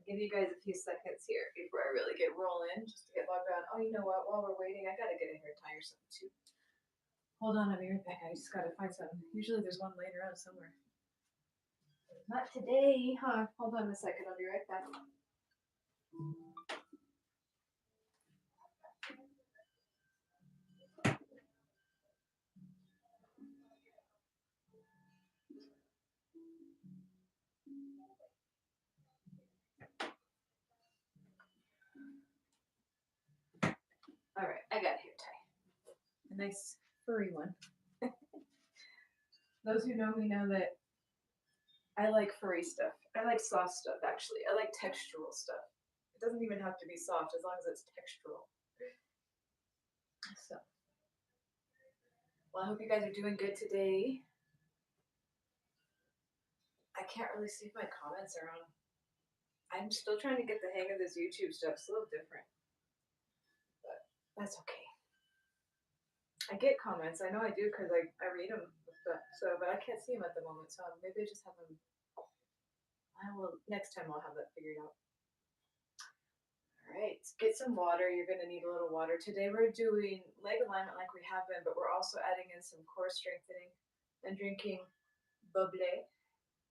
Give you guys a few seconds here before I really get rolling, just to get logged on. Oh, you know what? While we're waiting, I gotta get a hair tie or something too. Hold on, I'll be right back. I just gotta find something. Usually there's one laying around somewhere. Not today, huh? Hold on a second. I'll be right back. All right, I got a hair tie. A nice furry one. Those who know me know that I like furry stuff. I like soft stuff, actually. I like textural stuff. It doesn't even have to be soft as long as it's textural. So, well, I hope you guys are doing good today. I can't really see if my comments are on. I'm still trying to get the hang of this YouTube stuff. It's a little different, but that's okay. I get comments. I know I do because I read them. But I can't see them at the moment. So maybe I just have them. I will next time. I'll have that figured out. All right, get some water. You're going to need a little water. Today we're doing leg alignment like we have been, but we're also adding in some core strengthening and drinking bubbly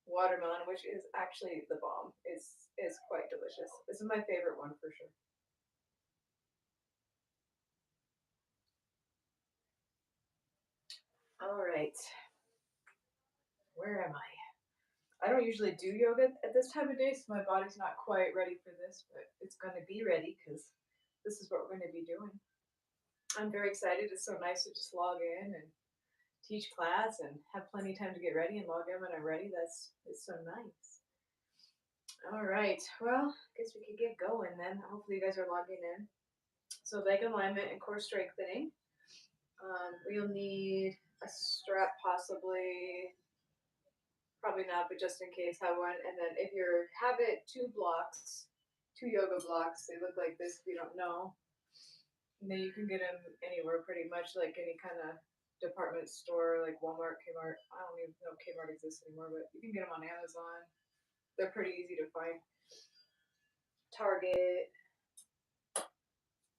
watermelon, which is actually the bomb. It's quite delicious. This is my favorite one for sure. All right, where am I? I don't usually do yoga at this time of day, so my body's not quite ready for this, but it's going to be ready because this is what we're going to be doing. I'm very excited. It's so nice to just log in and teach class and have plenty of time to get ready and log in when I'm ready. It's so nice. All right. Well, I guess we could get going then. Hopefully you guys are logging in. So leg alignment and core strengthening. We'll need a strap possibly. Probably not, but just in case, have one. And then if you have it, two blocks, two yoga blocks. They look like this if you don't know. And then you can get them anywhere pretty much, like any kind of department store, like Walmart, Kmart. I don't even know if Kmart exists anymore, but you can get them on Amazon. They're pretty easy to find. Target,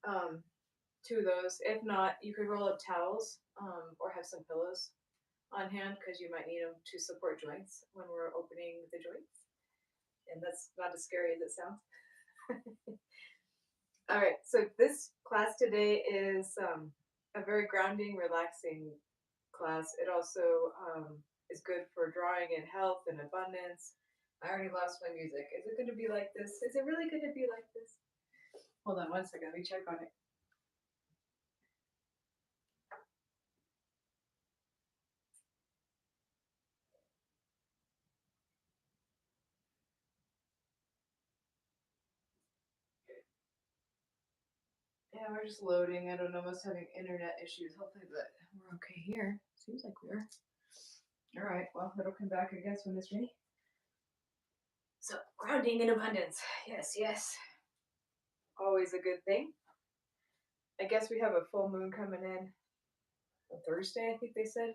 um, two of those. If not, you could roll up towels or have some pillows on hand because you might need them to support joints when we're opening the joints. And that's not as scary as it sounds. All right, so this class today is a very grounding, relaxing class. It also is good for drawing in health and abundance. I already lost my music. Is it going to be like this? Is it really going to be like this? Hold on one second. Let me check on it. Yeah, we're just loading. I don't know. Must having internet issues. Hopefully, but we're okay here. Seems like we are. All right. Well, it'll come back, I guess, when it's ready. So, grounding in abundance. Yes, yes. Always a good thing. I guess we have a full moon coming in on Thursday, I think they said.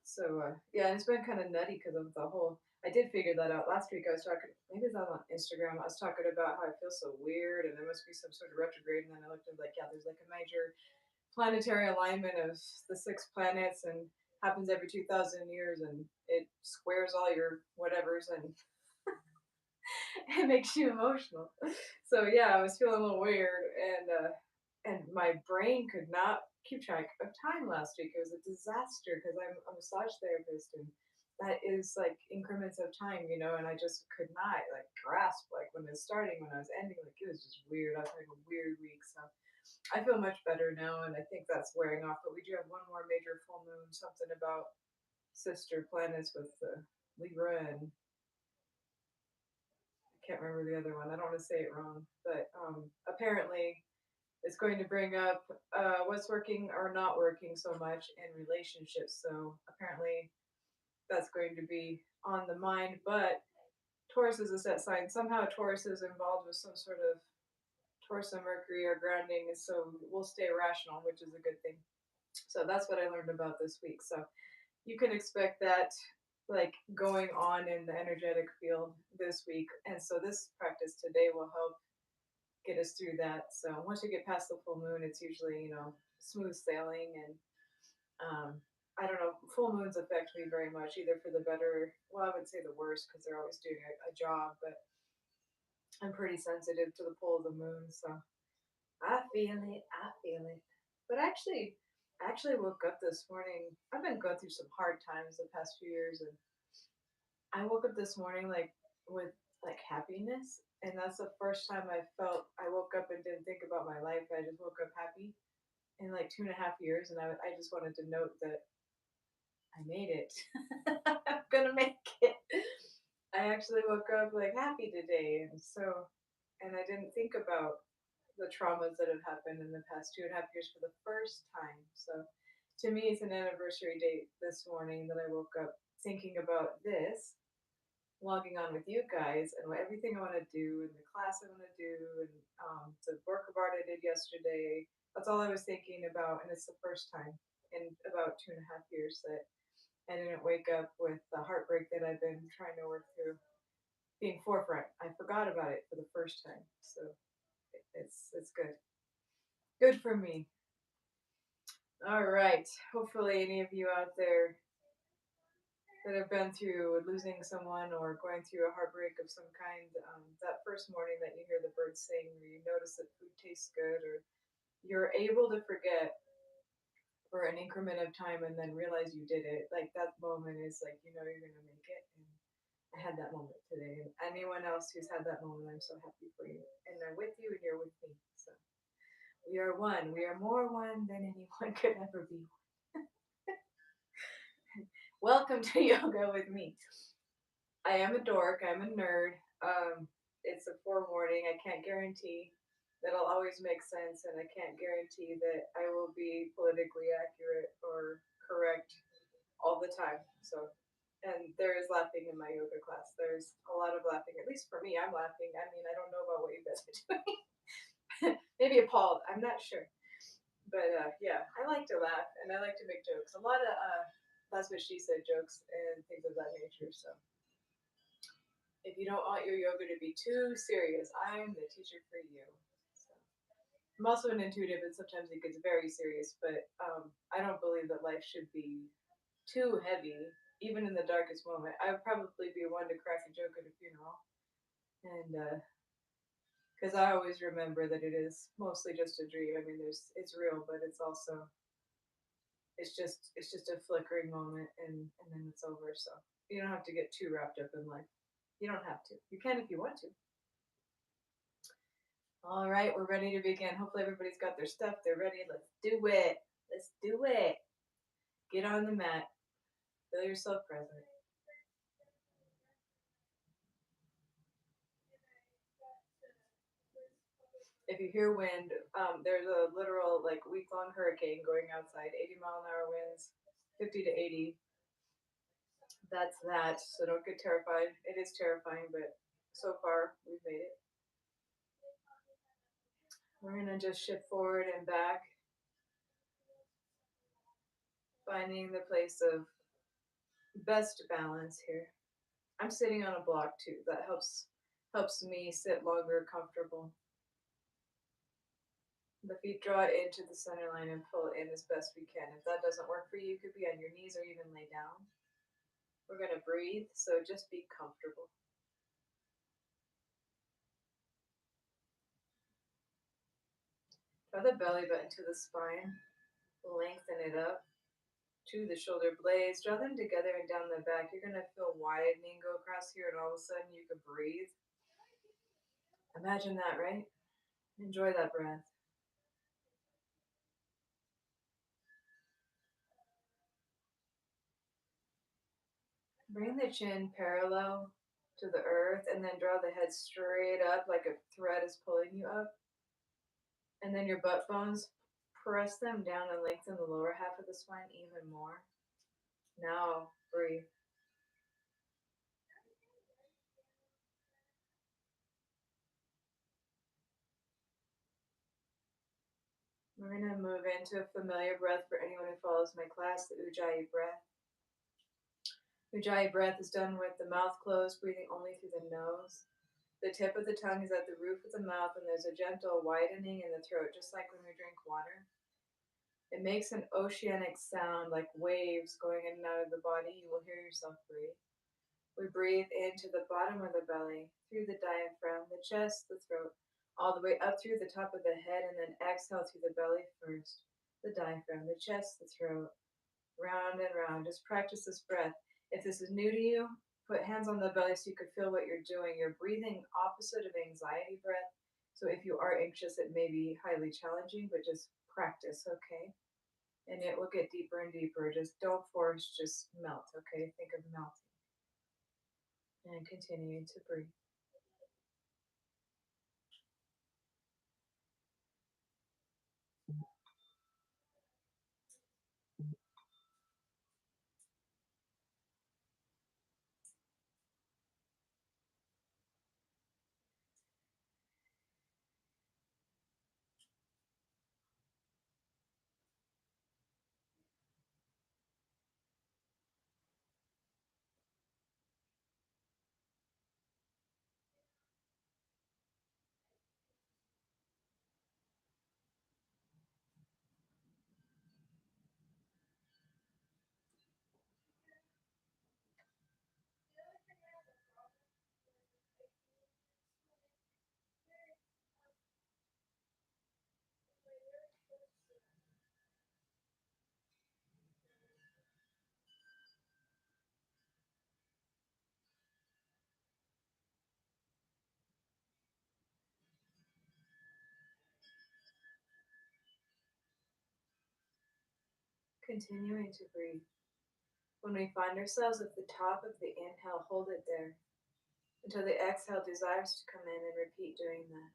So, yeah, it's been kind of nutty because of the whole. I did figure that out last week. I was talking, maybe it's on Instagram. I was talking about how I feel so weird and there must be some sort of retrograde. And then I looked at like, yeah, there's like a major planetary alignment of the six planets and happens every 2,000 years and it squares all your whatevers and it makes you emotional. So yeah, I was feeling a little weird and my brain could not keep track of time last week. It was a disaster because I'm a massage therapist and that is like increments of time, and I just could not like grasp like when it was starting, when I was ending, like it was just weird. I was having a weird week. So I feel much better now, and I think that's wearing off. But we do have one more major full moon, something about sister planets with Libra, and I can't remember the other one. I don't want to say it wrong, but apparently it's going to bring up what's working or not working so much in relationships. So apparently that's going to be on the mind. But Taurus is a set sign. Somehow Taurus is involved with some sort of Taurus and Mercury or grounding, so we'll stay rational, which is a good thing. So that's what I learned about this week. So you can expect that like going on in the energetic field this week. And so this practice today will help get us through that. So once you get past the full moon, it's usually, smooth sailing. And I don't know, full moons affect me very much, either for the better, well, I would say the worst because they're always doing a job, but I'm pretty sensitive to the pull of the moon. So I feel it. I feel it. But I actually woke up this morning. I've been going through some hard times the past few years, and I woke up this morning like with like happiness, and that's the first time I woke up and didn't think about my life. I just woke up happy in like 2.5 years, and I just wanted to note that I made it. I'm gonna make it. I actually woke up like happy today, and I didn't think about the traumas that have happened in the past 2.5 years for the first time. So to me, it's an anniversary date this morning that I woke up thinking about this, logging on with you guys, and everything I want to do, and the class I want to do, and the work of art I did yesterday. That's all I was thinking about, and it's the first time in about 2.5 years that I didn't wake up with the heartbreak that I've been trying to work through being forefront. I forgot about it for the first time, so it's good. Good for me. All right. Hopefully, any of you out there that have been through losing someone or going through a heartbreak of some kind, that first morning that you hear the birds sing, or you notice that food tastes good, or you're able to forget for an increment of time and then realize you did it, like that moment is like, you're going to make it. And I had that moment today. And anyone else who's had that moment, I'm so happy for you. And I'm with you and you're with me. So we are one. We are more one than anyone could ever be. Welcome to yoga with me. I am a dork. I'm a nerd. It's a forewarning. I can't guarantee that I'll always make sense, and I can't guarantee that I will be politically accurate or correct all the time. So, and there is laughing in my yoga class. There's a lot of laughing. At least for me, I'm laughing. I mean, I don't know about what you guys are doing. Maybe appalled. I'm not sure. But yeah, I like to laugh and I like to make jokes. A lot of that's what she said jokes and things of that nature. So if you don't want your yoga to be too serious, I'm the teacher for you. So, I'm also an intuitive, and sometimes it gets very serious. But I don't believe that life should be too heavy, even in the darkest moment. I would probably be one to crack a joke at a funeral, and because I always remember that it is mostly just a dream. I mean, it's real, but it's just a flickering moment, and then it's over. So you don't have to get too wrapped up in life. You don't have to. You can if you want to. All right, we're ready to begin. Hopefully everybody's got their stuff. They're ready. Let's do it. Let's do it. Get on the mat. Feel yourself present. If you hear wind, there's a literal like week-long hurricane going outside. 80-mile-an-hour winds, 50 to 80. That's that. So don't get terrified. It is terrifying, but so far we've made it. We're gonna just shift forward and back, finding the place of best balance here. I'm sitting on a block too. That helps me sit longer, comfortable. The feet draw into the center line and pull in as best we can. If that doesn't work for you, you could be on your knees or even lay down. We're gonna breathe, so just be comfortable. Draw the belly button to the spine. Lengthen it up to the shoulder blades. Draw them together and down the back. You're gonna feel widening go across here, and all of a sudden you can breathe. Imagine that, right? Enjoy that breath. Bring the chin parallel to the earth and then draw the head straight up like a thread is pulling you up. And then your butt bones, press them down and lengthen the lower half of the spine even more. Now breathe. We're going to move into a familiar breath for anyone who follows my class, the Ujjayi breath. Ujjayi breath is done with the mouth closed, breathing only through the nose. The tip of the tongue is at the roof of the mouth, and there's a gentle widening in the throat, just like when we drink water. It makes an oceanic sound like waves going in and out of the body. You will hear yourself breathe. We breathe into the bottom of the belly, through the diaphragm, the chest, the throat, all the way up through the top of the head, and then exhale through the belly first, the diaphragm, the chest, the throat, round and round. Just practice this breath. If this is new to you, put hands on the belly so you can feel what you're doing. You're breathing opposite of anxiety breath. So if you are anxious, it may be highly challenging, but just practice, okay? And it will get deeper and deeper. Just don't force, just melt, okay? Think of melting and continuing to breathe. Continuing to breathe. When we find ourselves at the top of the inhale, hold it there until the exhale desires to come in, and repeat doing that.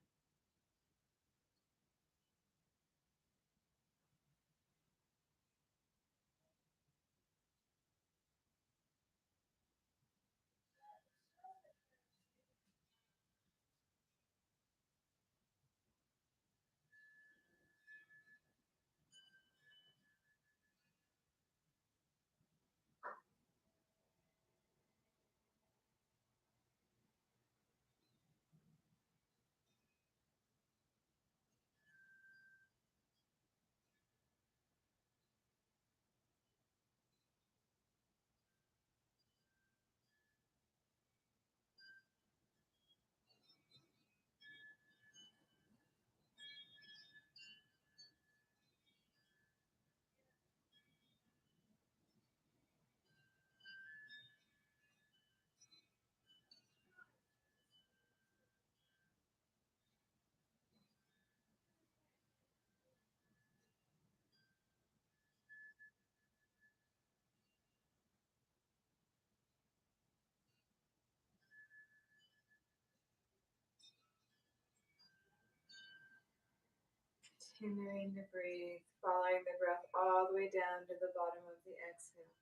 Continuing to breathe, following the breath all the way down to the bottom of the exhale.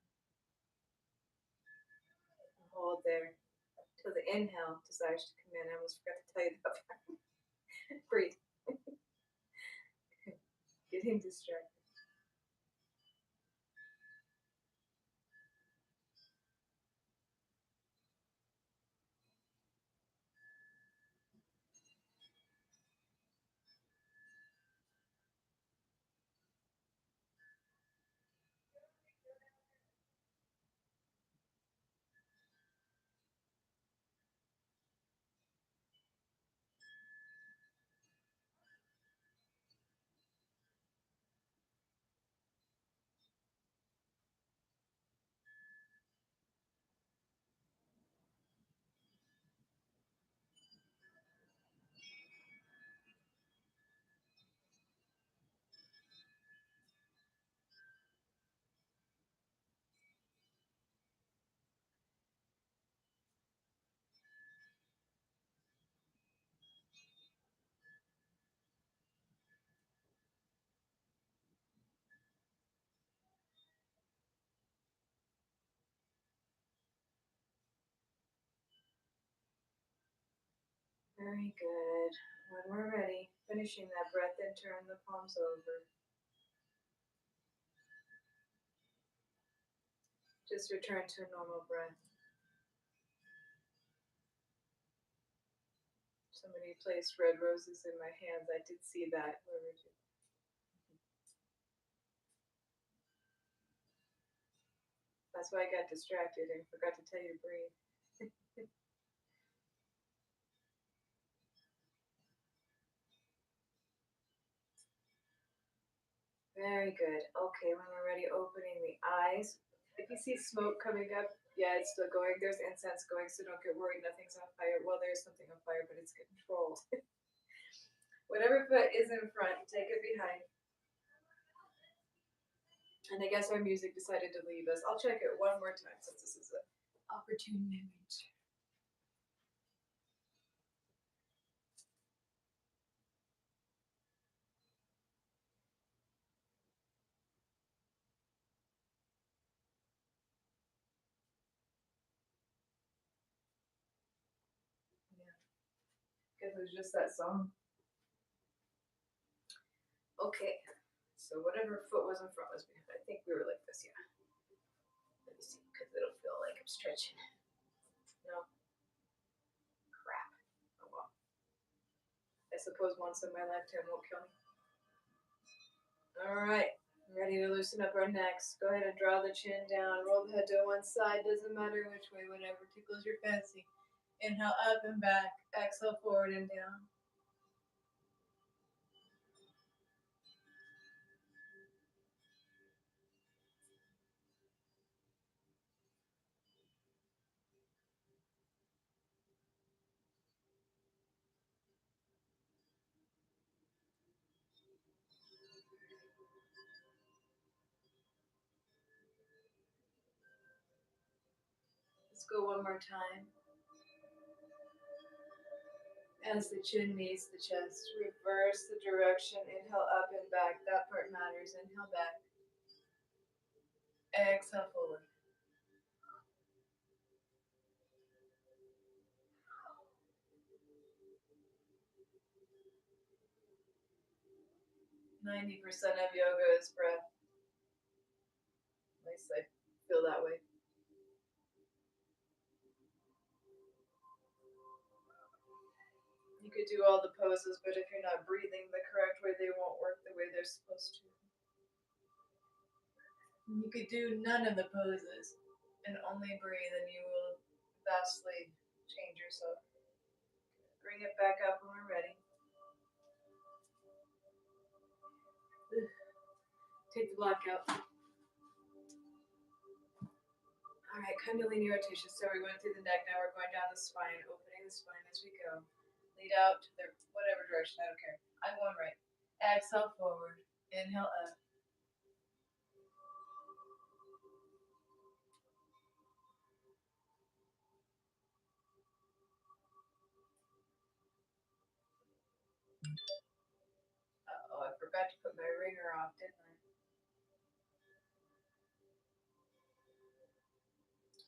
Hold there till the inhale desires to come in. I almost forgot to tell you that. Breathe. Getting distracted. Very good. When we're ready, finishing that breath and turn the palms over. Just return to a normal breath. Somebody placed red roses in my hands. I did see that. Whoever did. That's why I got distracted and forgot to tell you to breathe. Very good. Okay, when we're ready, opening the eyes. If you see smoke coming up, yeah, it's still going. There's incense going, so don't get worried. Nothing's on fire. Well, there's something on fire, but it's controlled. Whatever foot is in front, take it behind. And I guess our music decided to leave us. I'll check it one more time since this is an opportune moment. Yeah, guess it was just that song. Okay, so whatever foot was in front was behind. I think we were like this, yeah. Let me see, because it'll feel like I'm stretching. No, crap. Oh well. I suppose once in my lifetime won't kill me. Alright, ready to loosen up our necks. Go ahead and draw the chin down. Roll the head to one side. Doesn't matter which way, whatever tickles your fancy. Inhale up and back. Exhale forward and down. Let's go one more time. As the chin meets the chest, reverse the direction. Inhale up and back. That part matters. Inhale back. Exhale forward. %90 of yoga is breath. At least I feel that way. You could do all the poses, but if you're not breathing the correct way, they won't work the way they're supposed to. You could do none of the poses and only breathe, and you will vastly change yourself. Bring it back up when we're ready. Take the block out. Alright, Kundalini rotation. So we went through the neck, now we're going down the spine, opening the spine as we go. Lead out to the whatever direction, I don't care. I'm going right. Exhale forward. Inhale up. Uh-oh, I forgot to put my ringer off, didn't I?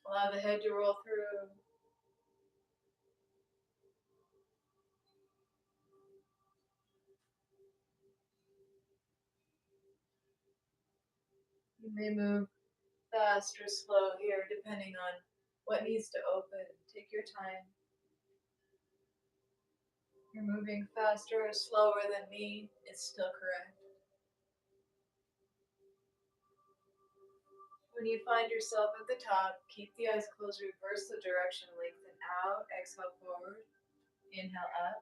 Allow the head to roll through. You may move fast or slow here, depending on what needs to open. Take your time. You're moving faster or slower than me, it's still correct. When you find yourself at the top, keep the eyes closed, reverse the direction, lengthen out, exhale forward, inhale up.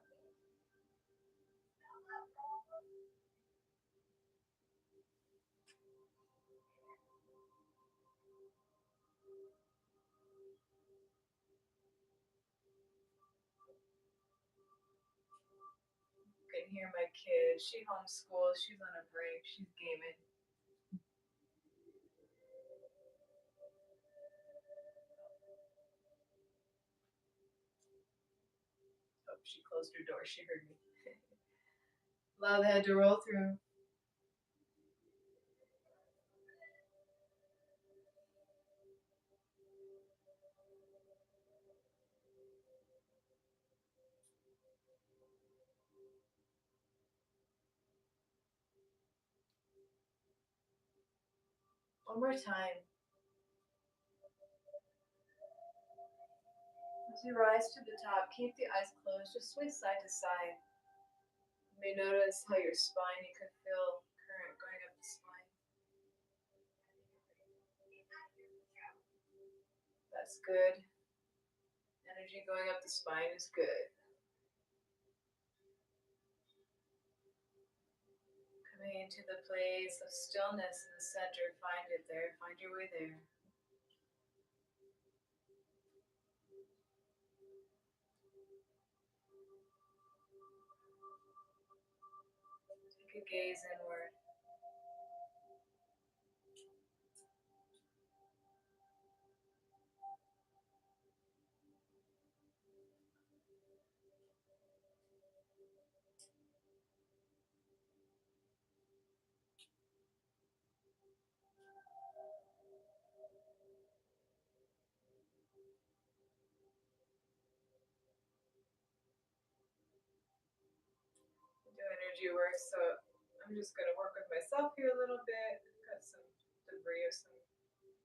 You can hear my kid. She homeschools, she's on a break, she's gaming. Oh, she closed her door, she heard me. Allow the head to roll through. One more time. As you rise to the top, keep the eyes closed, just sway side to side. You may notice how your spine, you can feel current going up the spine. That's good. Energy going up the spine is good. Coming into the place of stillness in the center, find it there, find your way there. Take a gaze inward. Do energy work, so I'm just going to work with myself here a little bit. Got some debris of some here.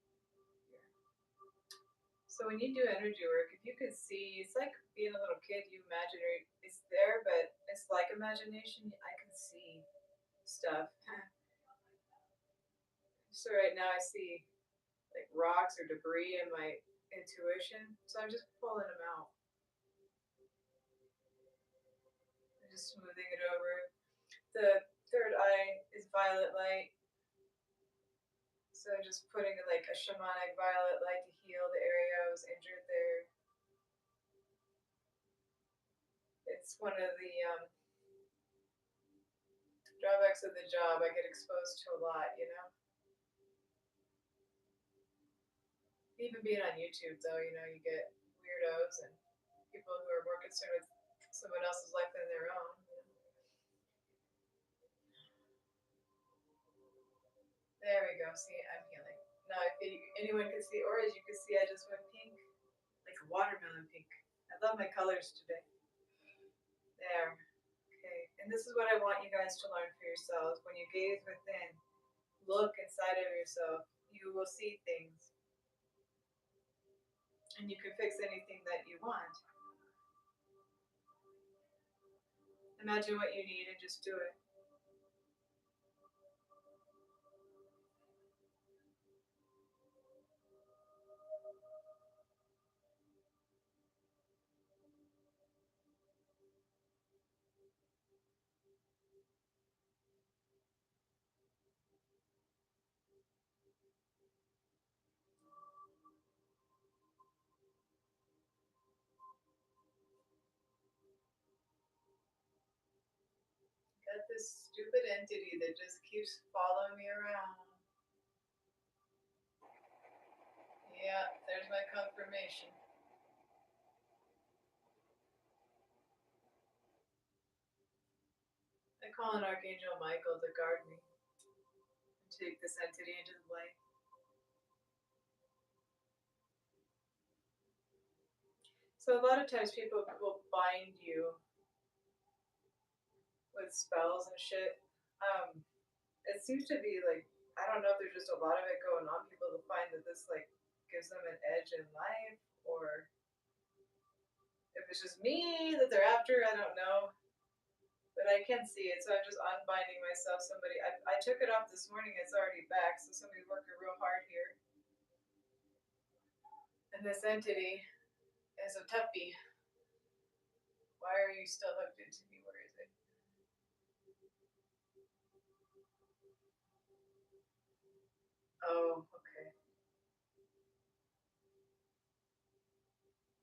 So when you do energy work, if you could see, it's like being a little kid, you imagine it's there, but it's like imagination. I can see stuff. So right now I see like rocks or debris in my intuition. So I'm just pulling them out. I'm just smoothing it over. The third eye is violet light. So I'm just putting like a shamanic violet light to heal the area I was injured there. It's one of the drawbacks of the job. I get exposed to a lot, you know. Even being on YouTube, though, you know, you get weirdos and people who are more concerned with someone else's life than their own. There we go. See, I'm healing. Now, if anyone can see, or as you can see, I just went pink, like a watermelon pink. I love my colors today. There. Okay. And this is what I want you guys to learn for yourselves. When you gaze within, look inside of yourself, you will see things. And you can fix anything that you want. Imagine what you need and just do it. Got this stupid entity that just keeps following me around. Yeah, there's my confirmation. I call on Archangel Michael to guard me and take this entity into the light. So a lot of times people will bind you with spells and shit. It seems to be like, I don't know if there's just a lot of it going on. People will find that this like gives them an edge in life, or if it's just me that they're after, I don't know. But I can see it, so I'm just unbinding myself. I took it off this morning, it's already back, so somebody's working real hard here. And this entity is a toughie. Why are you still hooked into me? Where is it? Oh, okay.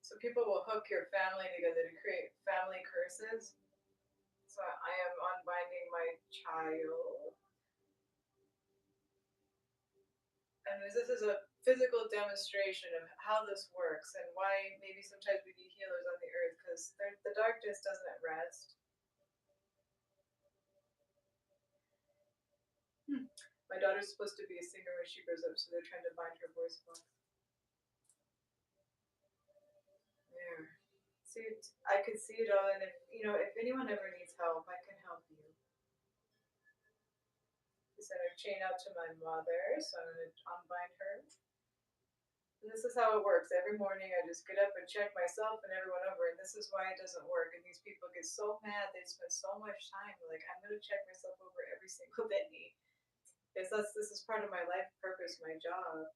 So people will hook your family together to create family curses. So I am unbinding my child. And this is a physical demonstration of how this works and why maybe sometimes we need healers on the earth, because the darkness doesn't rest. My daughter's supposed to be a singer when she grows up, so they're trying to bind her voice box. There. See, I could see it all, and if anyone ever needs help, I can help you. I sent her chain out to my mother, so I'm going to unbind her. And this is how it works. Every morning I just get up and check myself and everyone over, and this is why it doesn't work. And these people get so mad. They spend so much time. Like, I'm gonna check myself over every single day. Because this is part of my life purpose, my job.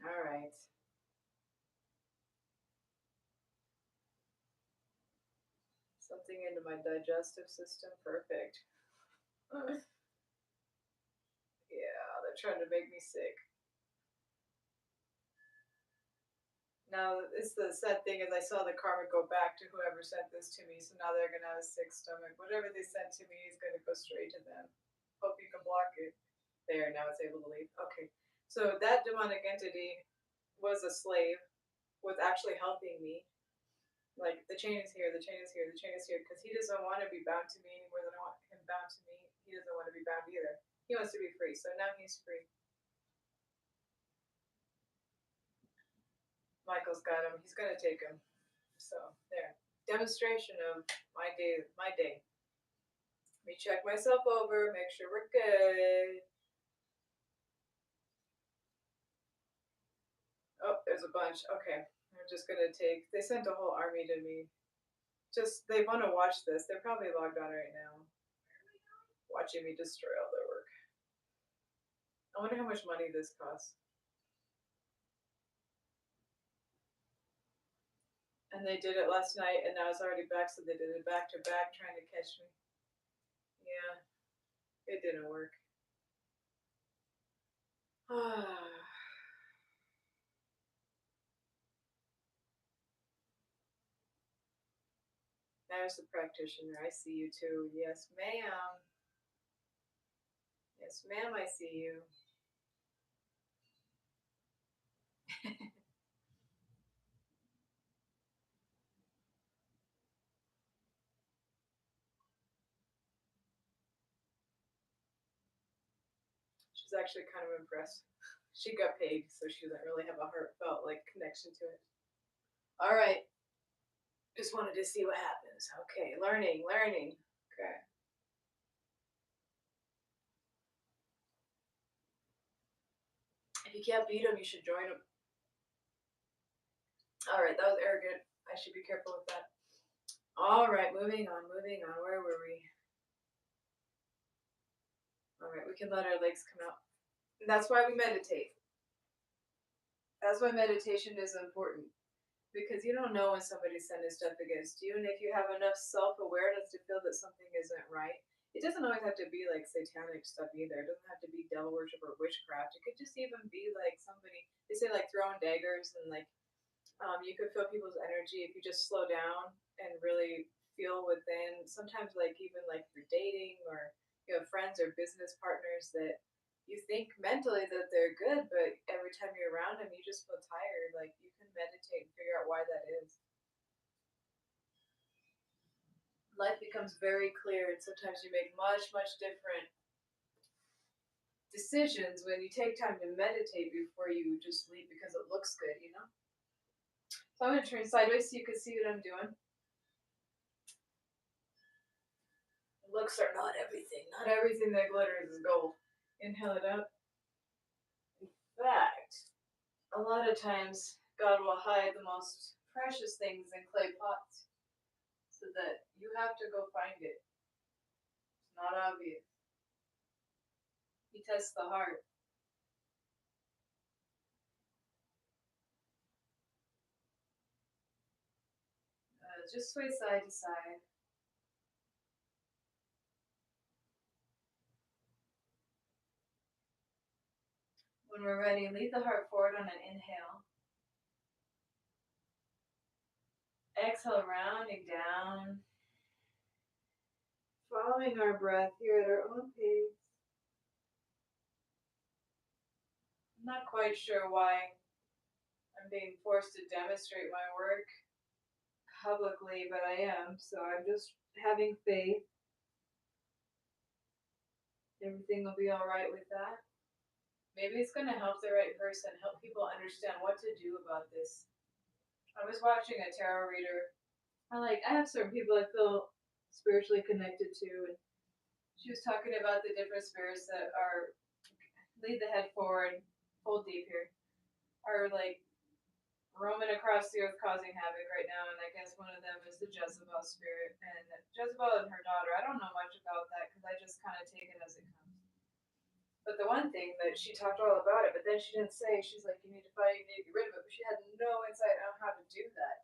All right. Something into my digestive system. Perfect. Yeah, they're trying to make me sick. Now, it's the sad thing is I saw the karma go back to whoever sent this to me, so now they're gonna have a sick stomach. Whatever they sent to me is gonna go straight to them. Hope you can block it. There, now it's able to leave. Okay. So that demonic entity was a slave, was actually helping me. Like, the chain is here, the chain is here, the chain is here, because he doesn't want to be bound to me any more than I want him bound to me. He doesn't want to be bound either. He wants to be free, so now he's free. Michael's got him. He's gonna take him. So there. Demonstration of my day. My day. Let me check myself over, make sure we're good. Oh, there's a bunch. Okay. I'm just gonna take. They sent a whole army to me. Just they want to watch this. They're probably logged on right now, watching me destroy all their work. I wonder how much money this costs. And they did it last night, and now it's already back, so they did it back to back, trying to catch me. Yeah, it didn't work. There's the practitioner. I see you too. Yes, ma'am. Yes, ma'am, I see you. She's actually kind of impressed. She got paid, so she doesn't really have a heartfelt like connection to it. All right. Just wanted to see what happens. Okay, learning, learning. Okay. If you can't beat them, you should join them. All right, that was arrogant. I should be careful with that. All right, moving on, moving on. Where were we? All right, we can let our legs come out. And that's why we meditate. That's why meditation is important. Because you don't know when somebody's sending stuff against you, and if you have enough self-awareness to feel that something isn't right, it doesn't always have to be like satanic stuff either. It doesn't have to be devil worship or witchcraft. It could just even be like somebody, they say like throwing daggers, and like you could feel people's energy if you just slow down and really feel within. Sometimes like even like you're dating or you have friends or business partners that you think mentally that they're good, but every time you're around them, you just feel tired. Like you can meditate and figure out why that is. Life becomes very clear, and sometimes you make much, much different decisions when you take time to meditate before you just leave because it looks good, you know? So I'm going to turn sideways so you can see what I'm doing. Looks are not everything. Not everything that glitters is gold. Inhale it up. In fact, a lot of times God will hide the most precious things in clay pots so that you have to go find it. It's not obvious. He tests the heart. Just sway side to side. When we're ready, lead the heart forward on an inhale. Exhale, rounding down. Following our breath here at our own pace. I'm not quite sure why I'm being forced to demonstrate my work publicly, but I am. So I'm just having faith. Everything will be all right with that. Maybe it's going to help the right person, help people understand what to do about this. I was watching a tarot reader. I have certain people I feel spiritually connected to, and she was talking about the different spirits that are lead the head forward, hold deep here, are like roaming across the earth causing havoc right now, and I guess one of them is the Jezebel spirit. And Jezebel and her daughter, I don't know much about that because I just kind of take it as it comes. But the one thing that she talked all about it, but then she didn't say, she's like, you need to fight, you need to get rid of it, but she had no insight on how to do that.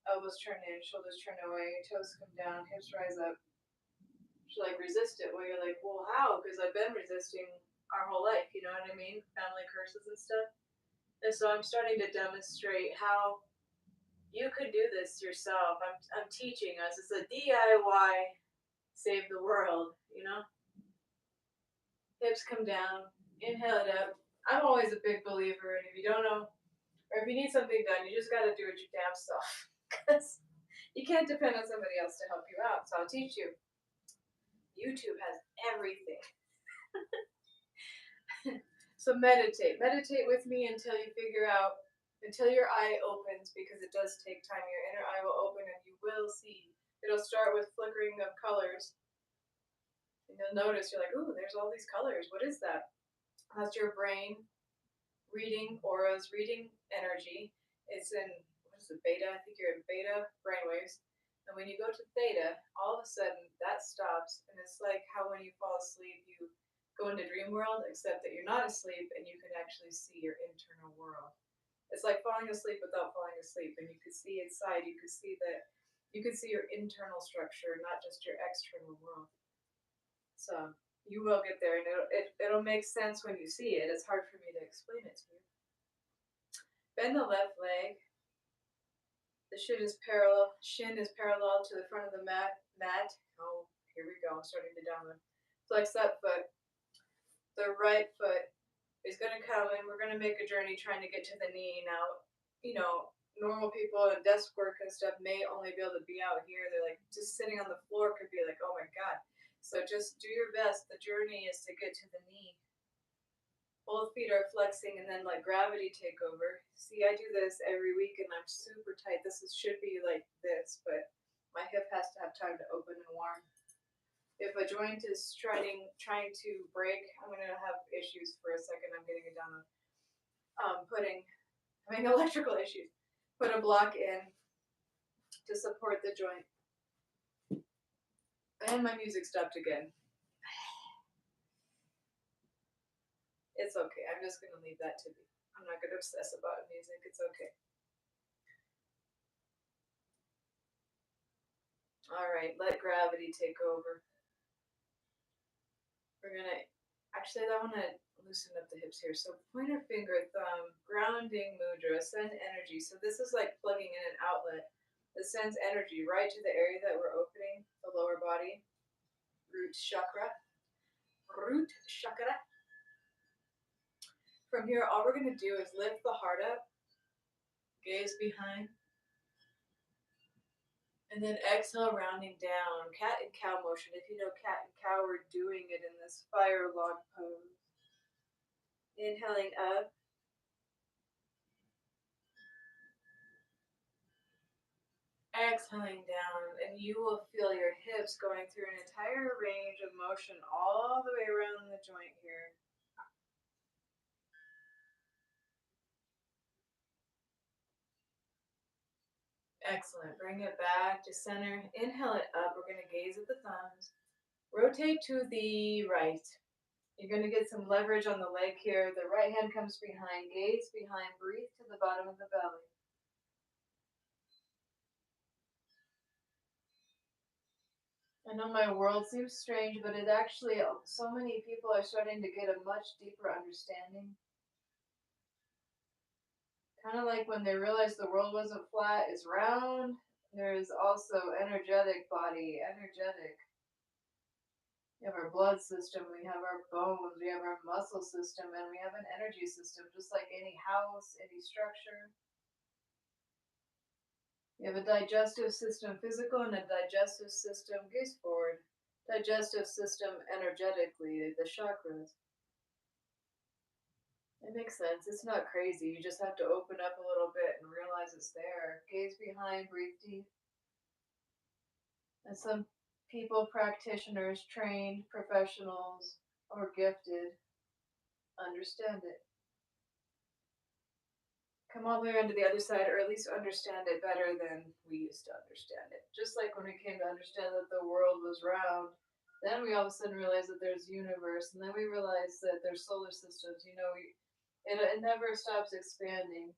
Elbows turn in, shoulders turn away, toes come down, hips rise up. She like resist it. Well, you're like, well, how? Because I've been resisting our whole life, you know what I mean? Family curses and stuff. And so I'm starting to demonstrate how you could do this yourself. I'm teaching us. It's a DIY save the world, you know? Hips come down, inhale it up. I'm always a big believer, and if you don't know, or if you need something done, you just got to do it your damn self. Because you can't depend on somebody else to help you out. So I'll teach you. YouTube has everything. So meditate. Meditate with me until you figure out, until your eye opens, because it does take time. Your inner eye will open and you will see. It'll start with flickering of colors. And you'll notice, you're like, ooh, there's all these colors. What is that? That's your brain reading auras, reading energy. It's in, what is it, beta? I think you're in beta brainwaves. And when you go to theta, all of a sudden that stops. And it's like how when you fall asleep, you go into dream world, except that you're not asleep and you can actually see your internal world. It's like falling asleep without falling asleep, and you could see inside. You could see that. You could see your internal structure, not just your external world. So you will get there, and it'll make sense when you see it. It's hard for me to explain it to you. Bend the left leg. The shin is parallel to the front of the mat. Oh, here we go. I'm starting to download. Flex that foot. The right foot is going to come, and we're going to make a journey trying to get to the knee. Now, you know, normal people at desk work and stuff may only be able to be out here. They're like, just sitting on the floor could be like, oh my God. So just do your best. The journey is to get to the knee. Both feet are flexing, and then let gravity take over. See, I do this every week and I'm super tight. Should be like this, but my hip has to have time to open and warm. If a joint is trying to break, I'm going to have issues for a second. I'm getting it down. Having electrical issues. Put a block in to support the joint. And my music stopped again. It's okay. I'm just going to leave that to be. I'm not going to obsess about music. It's okay. All right, let gravity take over. We're going to, actually, I want to loosen up the hips here. So pointer finger, thumb, grounding mudra, send energy. So this is like plugging in an outlet that sends energy right to the area that we're opening, the lower body, root chakra. Root chakra. From here, all we're going to do is lift the heart up, gaze behind, and then exhale, rounding down. Cat and cow motion. If you know cat and cow, we're doing it in this fire log pose. Inhaling up. Exhaling down, and you will feel your hips going through an entire range of motion all the way around the joint here. Excellent. Bring it back to center. Inhale it up. We're going to gaze at the thumbs. Rotate to the right. You're going to get some leverage on the leg here. The right hand comes behind. Gaze behind. Breathe to the bottom of the belly. I know my world seems strange, but it actually, so many people are starting to get a much deeper understanding. Kind of like when they realized the world wasn't flat, it's round. There's also energetic body, energetic. We have our blood system, we have our bones, we have our muscle system, and we have an energy system, just like any house, any structure. We have a digestive system, physical, and a digestive system, gaze forward. Digestive system energetically, the chakras. It makes sense. It's not crazy. You just have to open up a little bit and realize it's there. Gaze behind, breathe deep. And some people, practitioners, trained professionals, or gifted, understand it. Come all the way onto the other side, or at least understand it better than we used to understand it. Just like when we came to understand that the world was round, then we all of a sudden realized that there's universe, and then we realized that there's solar systems. It never stops expanding.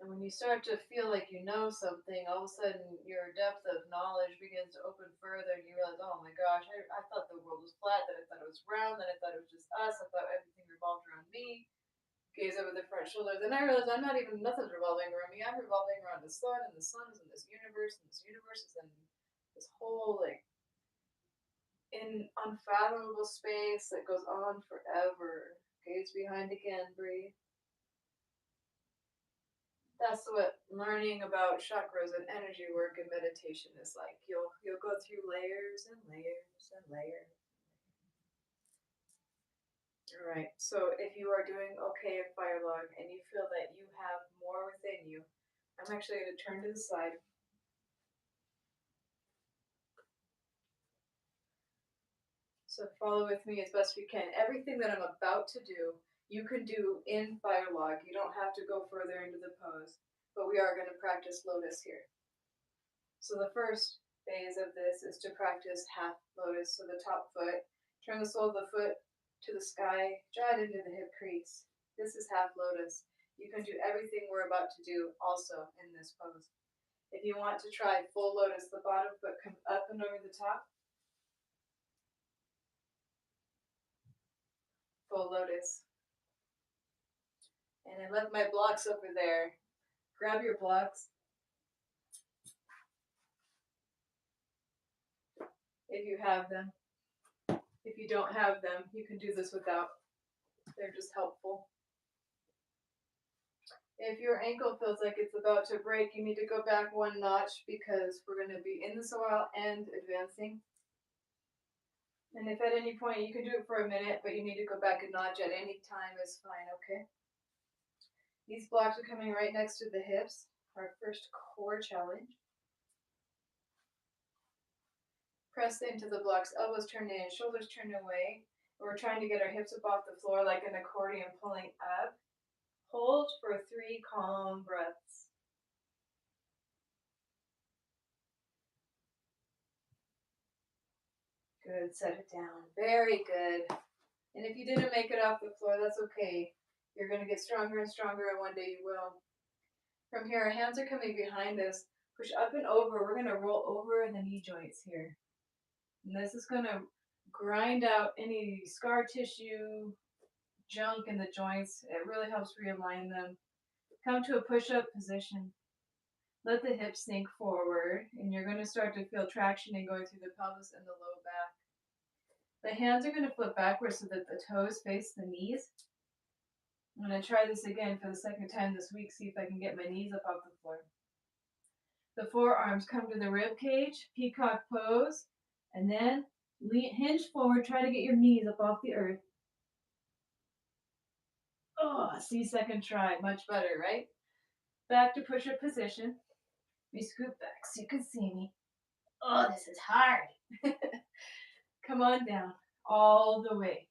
And when you start to feel like you know something, all of a sudden your depth of knowledge begins to open further, and you realize, oh my gosh, I thought the world was flat, then I thought it was round, then I thought it was just us, I thought everything revolved around me. Gaze over the front shoulder. Then I realized nothing's revolving around me. I'm revolving around the sun, and the sun is in this universe, and this universe is in this whole like in unfathomable space that goes on forever. Gaze behind again, breathe. That's what learning about chakras and energy work and meditation is like. You'll go through layers and layers and layers. All right. So if you are doing okay in fire log and you feel that you have more within you, I'm actually going to turn to the side. So follow with me as best you can. Everything that I'm about to do, you can do in fire log. You don't have to go further into the pose, but we are going to practice lotus here. So the first phase of this is to practice half lotus. So the top foot, turn the sole of the foot to the sky, draw it into the hip crease. This is half lotus. You can do everything we're about to do also in this pose. If you want to try full lotus, the bottom foot comes up and over the top. Full lotus. And I left my blocks over there. Grab your blocks. If you have them. If you don't have them, you can do this without. They're just helpful. If your ankle feels like it's about to break, you need to go back one notch because we're going to be in this a while and advancing. And if at any point you can do it for a minute, but you need to go back a notch at any time is fine, okay? These blocks are coming right next to the hips, our first core challenge. Press into the blocks, elbows turn in, shoulders turn away. We're trying to get our hips up off the floor like an accordion pulling up. Hold for 3 calm breaths. Good, set it down. Very good. And if you didn't make it off the floor, that's okay. You're going to get stronger and stronger, and one day you will. From here, our hands are coming behind us. Push up and over. We're going to roll over in the knee joints here. And this is going to grind out any scar tissue, junk in the joints. It really helps realign them. Come to a push-up position. Let the hips sink forward, and you're going to start to feel traction and going through the pelvis and the low back. The hands are going to flip backwards so that the toes face the knees. I'm going to try this again for the second time this week, see if I can get my knees up off the floor. The forearms come to the rib cage, peacock pose, and then hinge forward, try to get your knees up off the earth. Oh, see, second try, much better, right? Back to push-up position. We scoot back so you can see me. Oh, this is hard. Come on down, all the way.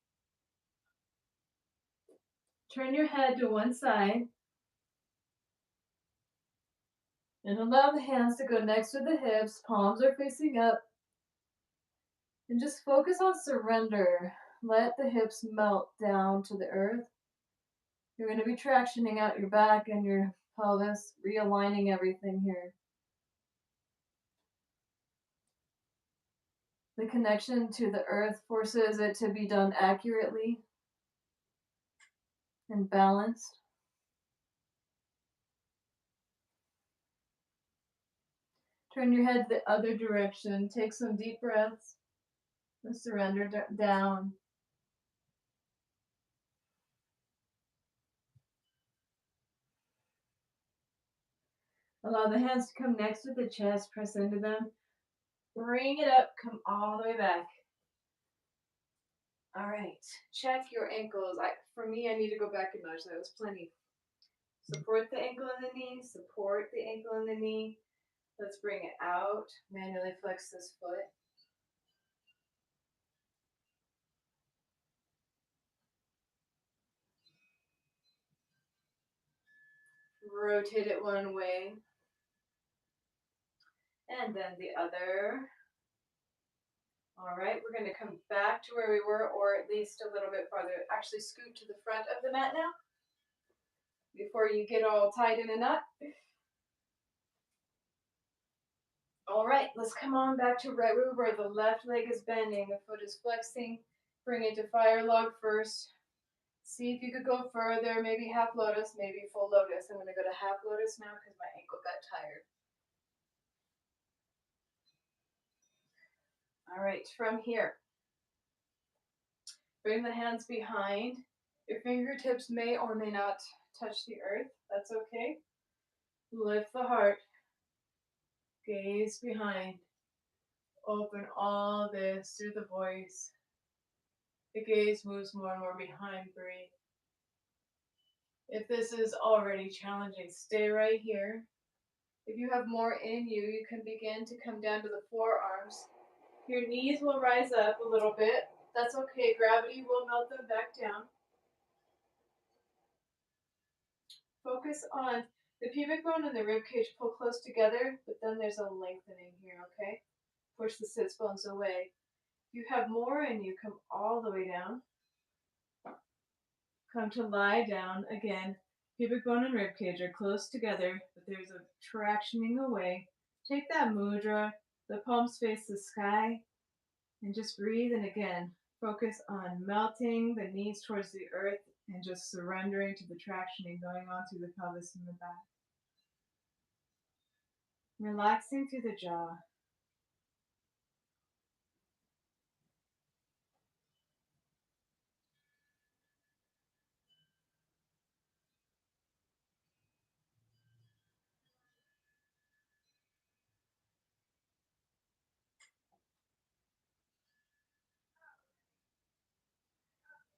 Turn your head to one side. And allow the hands to go next to the hips, palms are facing up. And just focus on surrender. Let the hips melt down to the earth. You're going to be tractioning out your back and your pelvis, realigning everything here. The connection to the earth forces it to be done accurately and balanced. Turn your head the other direction. Take some deep breaths and surrender down. Allow the hands to come next to the chest. Press into them. Bring it up. Come all the way back. All right, check your ankles. For me, I need to go back a notch. That was plenty. Support the ankle and the knee. Support the ankle and the knee. Let's bring it out. Manually flex this foot. Rotate it one way. And then the other. All right, we're going to come back to where we were, or at least a little bit farther. Actually, scoot to the front of the mat now before you get all tied in a knot. All right, let's come on back to right where we were. The left leg is bending, the foot is flexing. Bring it to fire log first. See if you could go further, maybe half lotus, maybe full lotus. I'm going to go to half lotus now because my ankle got tired. All right, from here, bring the hands behind. Your fingertips may or may not touch the earth. That's okay. Lift the heart. Gaze behind. Open all this through the voice. The gaze moves more and more behind. Breathe. If this is already challenging, stay right here. If you have more in you, you can begin to come down to the forearms. Your knees will rise up a little bit. That's okay. Gravity will melt them back down. Focus on the pubic bone and the rib cage. Pull close together, but then there's a lengthening here, okay? Push the sits bones away. If you have more in you, come all the way down. Come to lie down again. Pubic bone and rib cage are close together, but there's a tractioning away. Take that mudra, the palms face the sky, and just breathe. And again, focus on melting the knees towards the earth and just surrendering to the tractioning going on through the pelvis and the back. Relaxing through the jaw.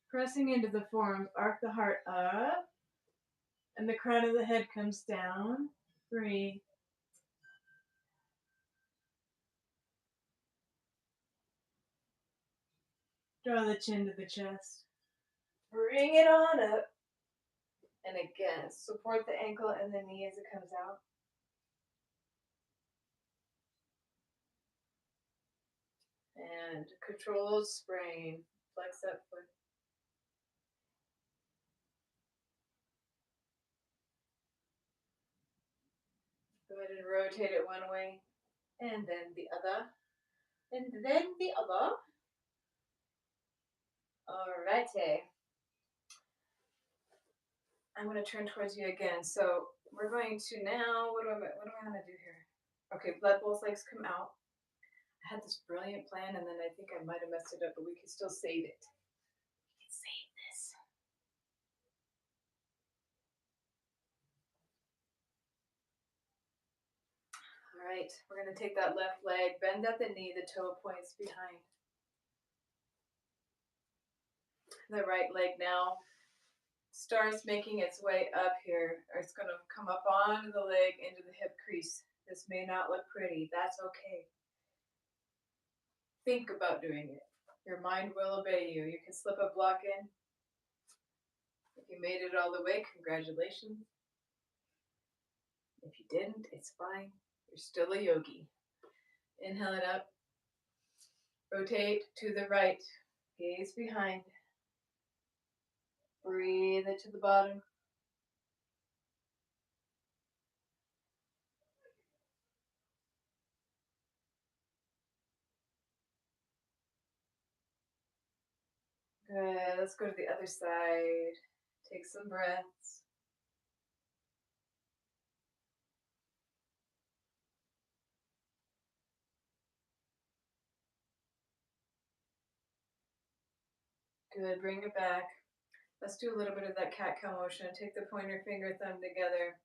Pressing into the forearms, arc the heart up, and the crown of the head comes down. Breathe. Draw the chin to the chest. Bring it on up. And again, support the ankle and the knee as it comes out. And controlled sprain. Flex that foot. Go ahead and rotate it one way. And then the other. And then the other. Alrighty. I'm going to turn towards you again. So we're going to now, what do I want to do here? Okay, let both legs come out. I had this brilliant plan and then I think I might have messed it up, but we can still save it. We can save this. All right, we're going to take that left leg, bend at the knee, the toe points behind. The right leg now starts making its way up here, or it's going to come up onto the leg into the hip crease. This may not look pretty. That's okay. Think about doing it. Your mind will obey you. You can slip a block in. If you made it all the way, congratulations. If you didn't, it's fine. You're still a yogi. Inhale it up. Rotate to the right. Gaze behind. Breathe it to the bottom. Good. Let's go to the other side. Take some breaths. Good. Bring it back. Let's do a little bit of that cat-cow motion. Take the pointer finger, thumb together.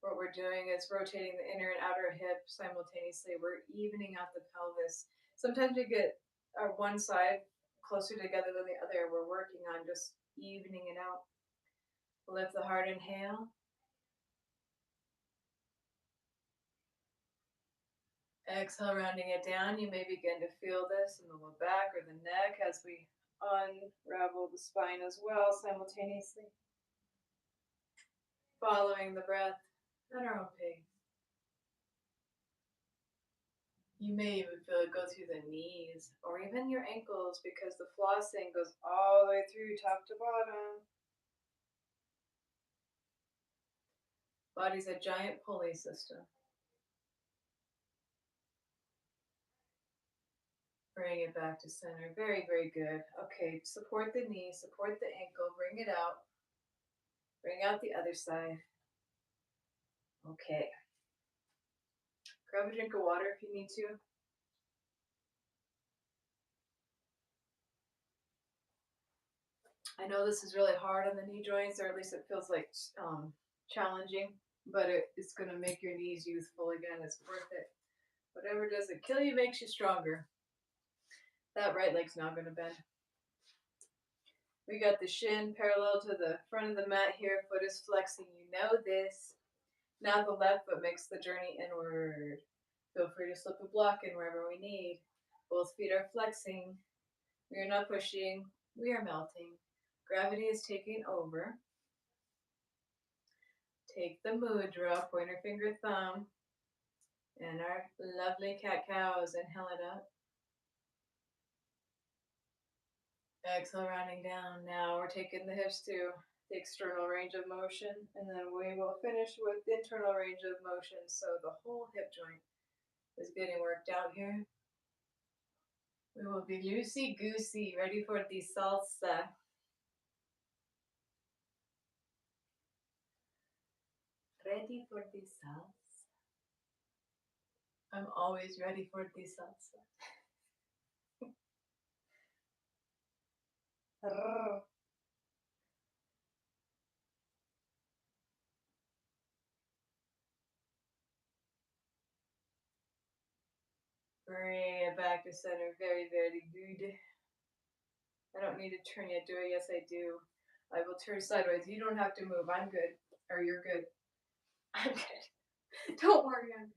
What we're doing is rotating the inner and outer hip simultaneously. We're evening out the pelvis. Sometimes we get one side closer together than the other. We're working on just evening it out. Lift the heart, inhale. Exhale, rounding it down. You may begin to feel this in the low back or the neck as we unravel the spine as well simultaneously. Following the breath at our own pace. You may even feel it go through the knees or even your ankles because the flossing goes all the way through top to bottom. Body's a giant pulley system. Bring it back to center. Very, very good. Okay, support the knee, support the ankle, bring it out. Bring out the other side. Okay. Grab a drink of water if you need to. I know this is really hard on the knee joints, or at least it feels like challenging, but it's going to make your knees youthful again. It's worth it. Whatever doesn't kill you makes you stronger. That right leg's now going to bend. We got the shin parallel to the front of the mat here. Foot is flexing. You know this. Now the left foot makes the journey inward. Feel free to slip a block in wherever we need. Both feet are flexing. We are not pushing. We are melting. Gravity is taking over. Take the mudra, pointer finger, thumb, and our lovely cat-cows. Inhale it up. Exhale, rounding down. Now we're taking the hips to the external range of motion, and then we will finish with the internal range of motion. So the whole hip joint is getting worked out here. We will be loosey-goosey, ready for the salsa. Ready for the salsa. I'm always ready for the salsa. Bring it back to center. Very, very good. I don't need to turn yet, do I? Yes, I do. I will turn sideways. You don't have to move. I'm good. Or you're good. I'm good. Don't worry, I'm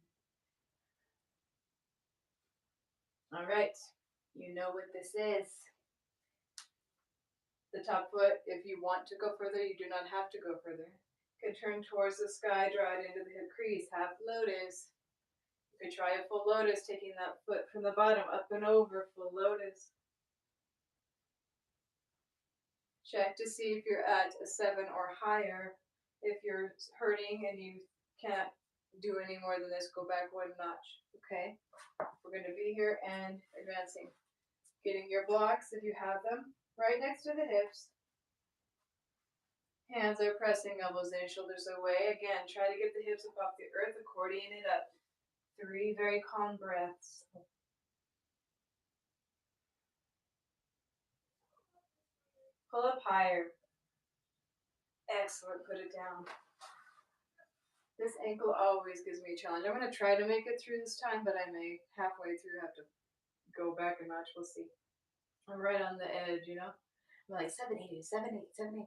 good. All right. You know what this is. The top foot, if you want to go further, you do not have to go further. You can turn towards the sky, draw it into the hip crease. Half lotus. You could try a full lotus, taking that foot from the bottom up and over, full lotus. Check to see if you're at a 7 or higher. If you're hurting and you can't do any more than this, go back one notch, okay? We're going to be here and advancing. Getting your blocks, if you have them, right next to the hips. Hands are pressing, elbows in, shoulders away. Again, try to get the hips up off the earth, accordion it up. 3 very calm breaths. Pull up higher. Excellent, put it down. This ankle always gives me a challenge. I'm going to try to make it through this time, but I may halfway through have to go back a notch. We'll see. I'm right on the edge, you know? I'm like 7, 8, 7, 8, 7,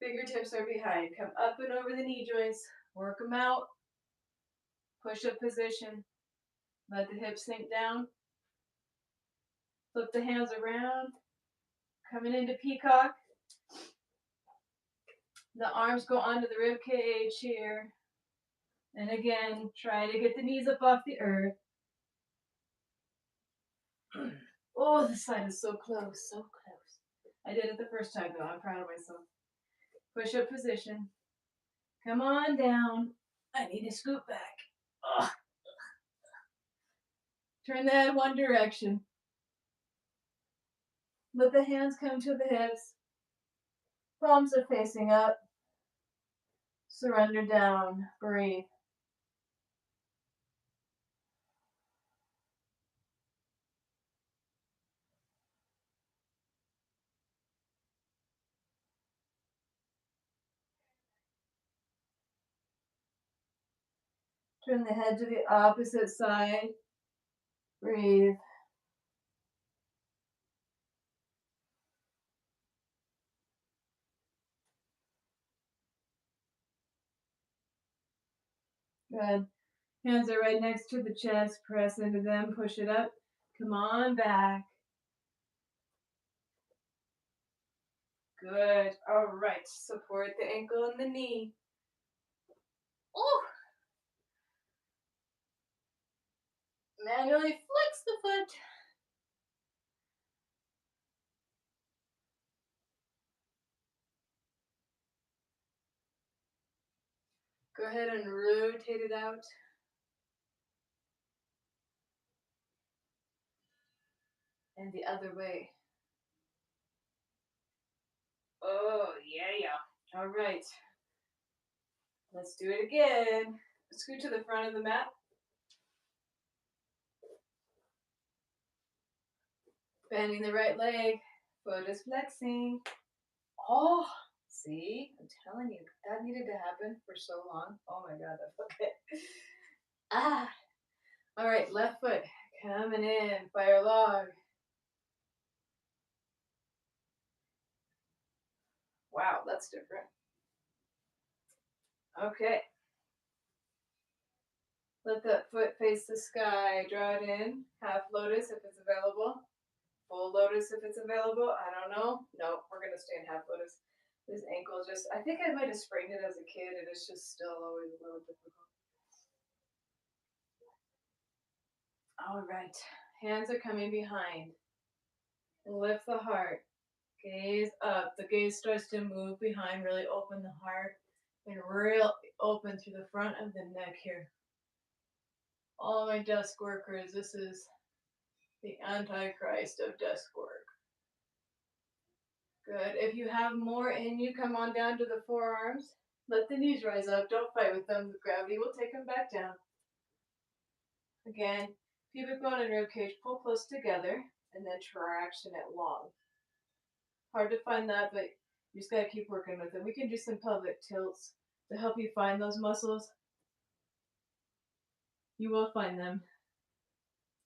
8. Fingertips are behind. Come up and over the knee joints. Work them out. Push up position. Let the hips sink down. Flip the hands around. Coming into peacock. The arms go onto the rib cage here. And again, try to get the knees up off the earth. Oh, this side is so close, so close. I did it the first time though. I'm proud of myself. Push up position. Come on down. I need to scoot back. Ugh. Turn the head one direction. Let the hands come to the hips. Palms are facing up. Surrender down. Breathe. Turn the head to the opposite side. Breathe. Good. Hands are right next to the chest. Press into them. Push it up. Come on back. Good. All right. Support the ankle and the knee. Oh! Manually flex the foot. Go ahead and rotate it out. And the other way. Oh, yeah. All right. Let's do it again. Scoot to the front of the mat. Bending the right leg. Foot is flexing. Oh, see? I'm telling you, that needed to happen for so long. Oh my god, that felt good. Ah. All right, left foot coming in. Fire log. Wow, that's different. Okay. Let that foot face the sky. Draw it in. Half lotus if it's available. Full lotus if it's available. I don't know. No, we're going to stay in half lotus. This ankle just, I think I might have sprained it as a kid, and it's just still always a little difficult. All right. Hands are coming behind. Lift the heart. Gaze up. The gaze starts to move behind. Really open the heart and real open through the front of the neck here. All my desk workers, this is the Antichrist of desk work. Good. If you have more in you, come on down to the forearms. Let the knees rise up. Don't fight with them. The gravity will take them back down. Again, pubic bone and rib cage pull close together and then traction it long. Hard to find that, but you just got to keep working with it. We can do some pelvic tilts to help you find those muscles. You will find them.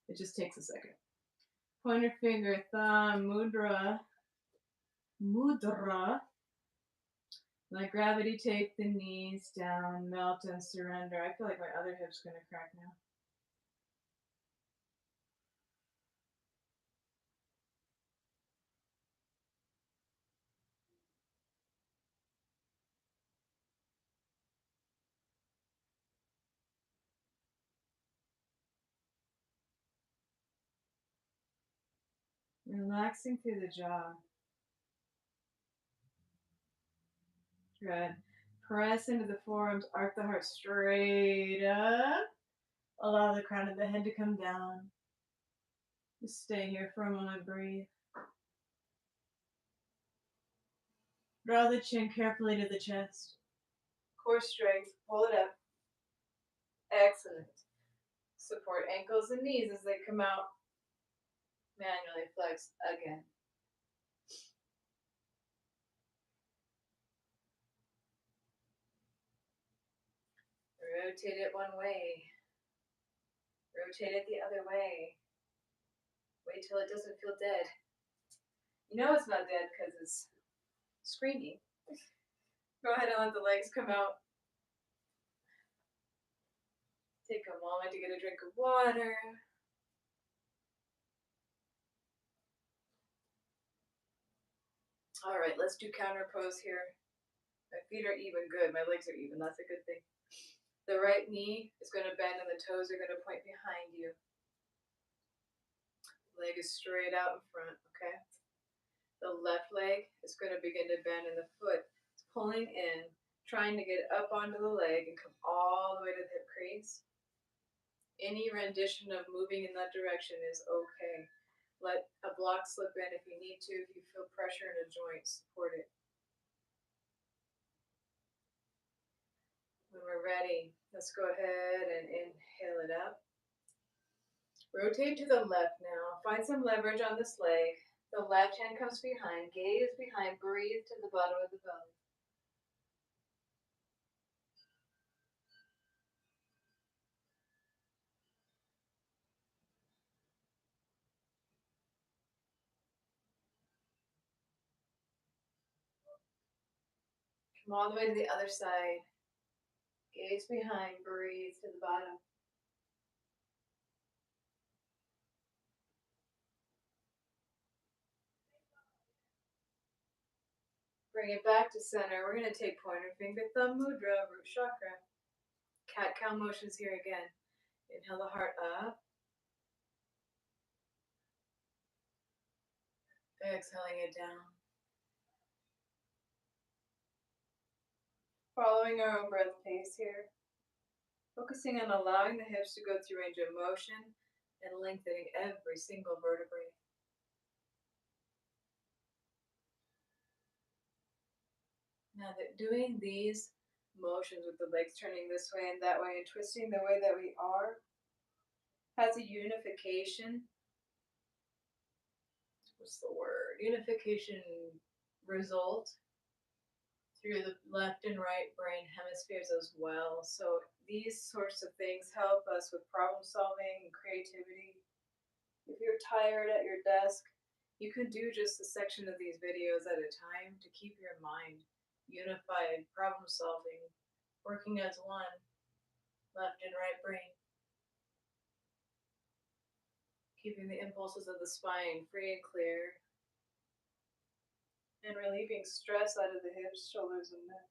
It just takes a second. Pointer finger, thumb, mudra. Mudra. Let gravity take the knees down, melt and surrender. I feel like my other hip's going to crack now. Relaxing through the jaw. Good. Press into the forearms, arc the heart straight up. Allow the crown of the head to come down. Just stay here for a moment, breathe. Draw the chin carefully to the chest. Core strength, pull it up. Excellent. Support ankles and knees as they come out. Manually flex again. Rotate it one way. Rotate it the other way. Wait till it doesn't feel dead. You know it's not dead because it's screaming. Go ahead and let the legs come out. Take a moment to get a drink of water. All right, let's do counter pose here. My feet are even good. My legs are even. That's a good thing. The right knee is going to bend and the toes are going to point behind you. Leg is straight out in front, okay? The left leg is going to begin to bend and the foot is pulling in, trying to get up onto the leg and come all the way to the hip crease. Any rendition of moving in that direction is okay. Let a block slip in if you need to. If you feel pressure in a joint, support it. When we're ready, let's go ahead and inhale it up. Rotate to the left now. Find some leverage on this leg. The left hand comes behind. Gaze behind. Breathe to the bottom of the belly. Come all the way to the other side. Gaze behind, breathe to the bottom. Bring it back to center. We're going to take pointer finger, thumb mudra, root chakra. Cat cow motions here again. Inhale the heart up. Exhaling it down. Following our own breath pace here. Focusing on allowing the hips to go through range of motion and lengthening every single vertebrae. Now that doing these motions with the legs turning this way and that way and twisting the way that we are has a unification. What's the word? Unification result through the left and right brain hemispheres as well. So these sorts of things help us with problem solving and creativity. If you're tired at your desk, you can do just a section of these videos at a time to keep your mind unified, problem solving, working as one, left and right brain. Keeping the impulses of the spine free and clear. And relieving stress out of the hips, shoulders, and neck.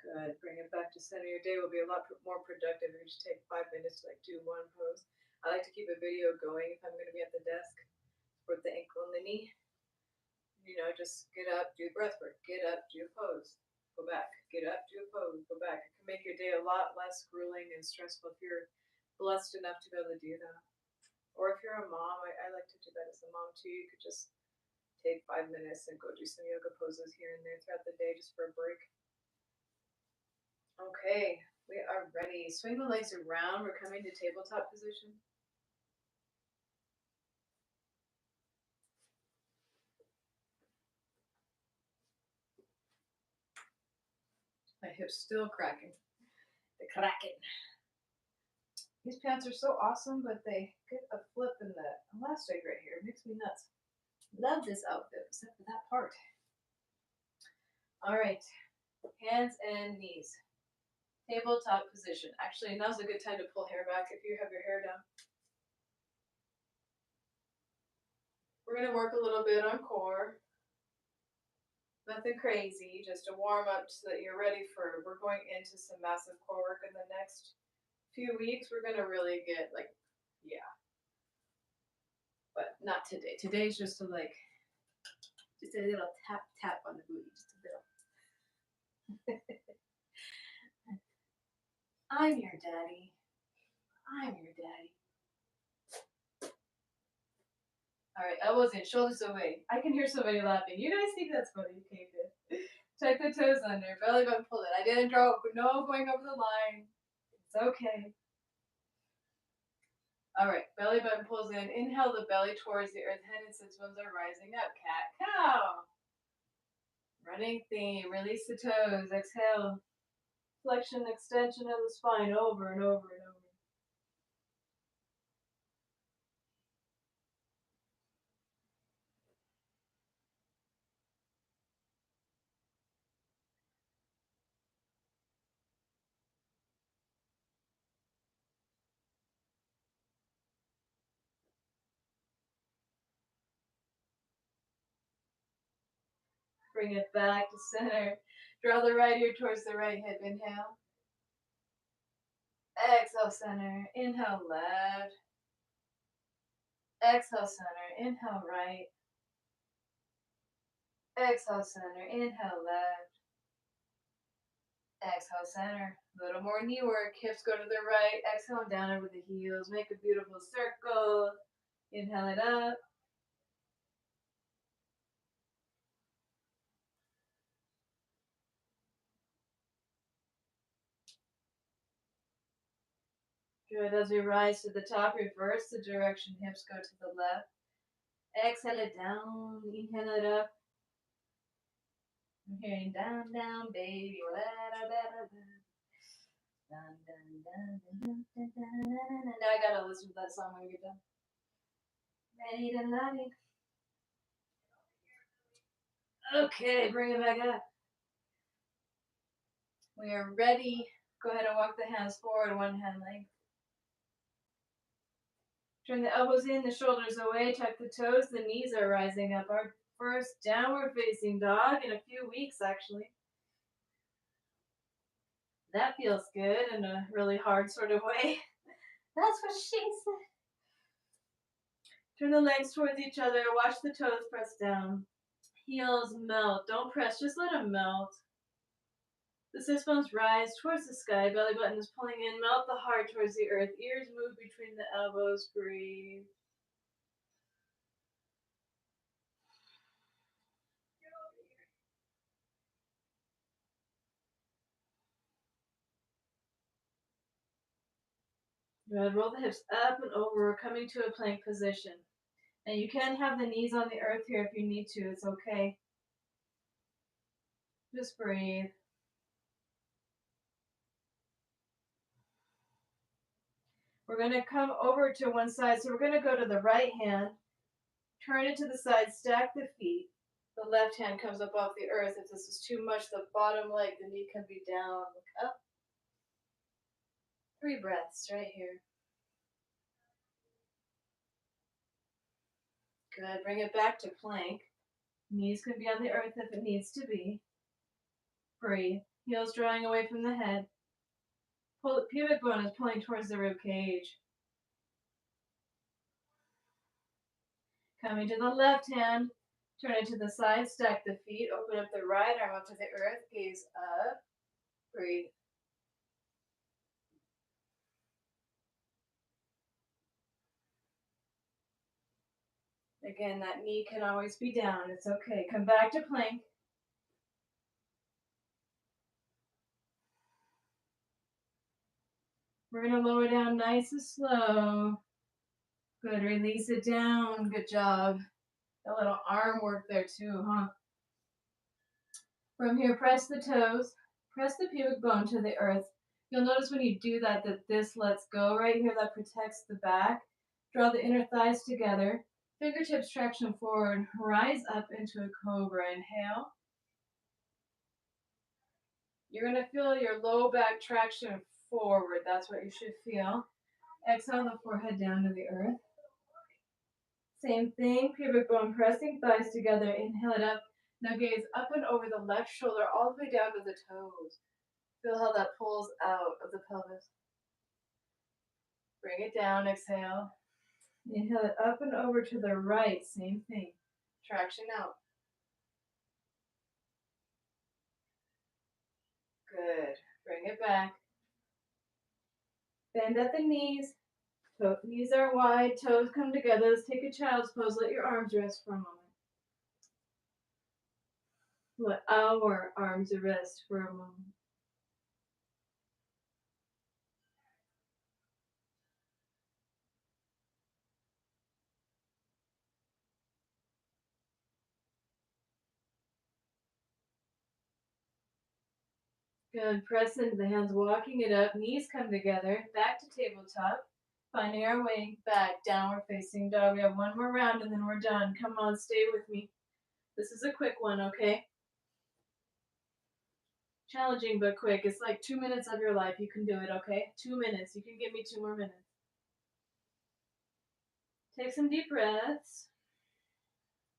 Good. Bring it back to center. Your day will be a lot more productive if you just take 5 minutes to do one pose. I like to keep a video going if I'm going to be at the desk. Support the ankle and the knee. Just get up, do breath work. Get up, do a pose. Go back. Get up, do a pose. Go back. It can make your day a lot less grueling and stressful if you're blessed enough to be able to do that. Or if you're a mom, I like to do that as a mom too. You could just take 5 minutes and go do some yoga poses here and there throughout the day just for a break. Okay, we are ready. Swing the legs around. We're coming to tabletop position. My hips still cracking. They're cracking. These pants are so awesome, but they get a flip in the elastic right here. It makes me nuts. Love this outfit, except for that part. All right, hands and knees. Tabletop position. Actually, now's a good time to pull hair back if you have your hair down. We're going to work a little bit on core. Nothing crazy, just a warm up so that you're ready for, we're going into some massive core work in the next few weeks. We're going to really get but not today. Today's just a little tap on the booty, just a little. I'm your daddy. I'm your daddy. All right, elbows in, shoulders away. I can hear somebody laughing. You guys think that's funny? Okay, good. Tuck the toes under, belly button pull it. I didn't draw, no going over the line. It's okay. All right, belly button pulls in. Inhale the belly towards the earth, head and sits bones are rising up. Cat cow. Running theme. Release the toes. Exhale. Flexion, extension of the spine over and over and over. Bring it back to center. Draw the right ear towards the right hip. Inhale. Exhale, center. Inhale, left. Exhale, center. Inhale, right. Exhale, center. Inhale, left. Exhale, center. A little more knee work. Hips go to the right. Exhale down over the heels. Make a beautiful circle. Inhale it up. Good. As we rise to the top, reverse the direction. Hips go to the left. Exhale it down. Inhale it up. I'm hearing down, down, baby. Now I gotta listen to that song when we get done. Ready to love you. Okay, bring it back up. We are ready. Go ahead and walk the hands forward, one hand length. Turn the elbows in, the shoulders away, tuck the toes, the knees are rising up. Our first downward facing dog in a few weeks, actually. That feels good in a really hard sort of way. That's what she said. Turn the legs towards each other, watch the toes press down. Heels melt, don't press, just let them melt. The sits bones rise towards the sky, belly button is pulling in, melt the heart towards the earth, ears move between the elbows, breathe. Good. Roll the hips up and over. We're coming to a plank position. And you can have the knees on the earth here if you need to. It's okay. Just breathe. We're going to come over to one side. So we're going to go to the right hand, turn it to the side, stack the feet. The left hand comes up off the earth. If this is too much, the bottom leg, the knee can be down. Look up. 3 breaths right here. Good. Bring it back to plank. Knees can be on the earth if it needs to be. Breathe. Heels drawing away from the head. Pull, pubic bone is pulling towards the rib cage. Coming to the left hand, turn it to the side, stack the feet, open up the right arm up to the earth, gaze up, breathe. Again, that knee can always be down. It's okay. Come back to plank. We're going to lower down nice and slow. Good. Release it down. Good job. A little arm work there too, huh? From here, press the toes. Press the pubic bone to the earth. You'll notice when you do that this lets go right here. That protects the back. Draw the inner thighs together. Fingertips traction forward. Rise up into a cobra. Inhale. You're going to feel your low back traction forward. That's what you should feel. Exhale the forehead down to the earth. Same thing. Pubic bone pressing thighs together. Inhale it up. Now gaze up and over the left shoulder all the way down to the toes. Feel how that pulls out of the pelvis. Bring it down, exhale. Inhale it up and over to the right, same thing. Traction out. Good. Bring it back. Bend at the knees. Knees are wide, toes come together. Let's take a child's pose. Let your arms rest for a moment. Let our arms rest for a moment. Good. Press into the hands, walking it up. Knees come together. Back to tabletop. Finding our way back. Downward facing dog. We have one more round and then we're done. Come on, stay with me. This is a quick one, okay? Challenging but quick. It's like 2 minutes of your life. You can do it, okay? 2 minutes. You can give me 2 more minutes. Take some deep breaths.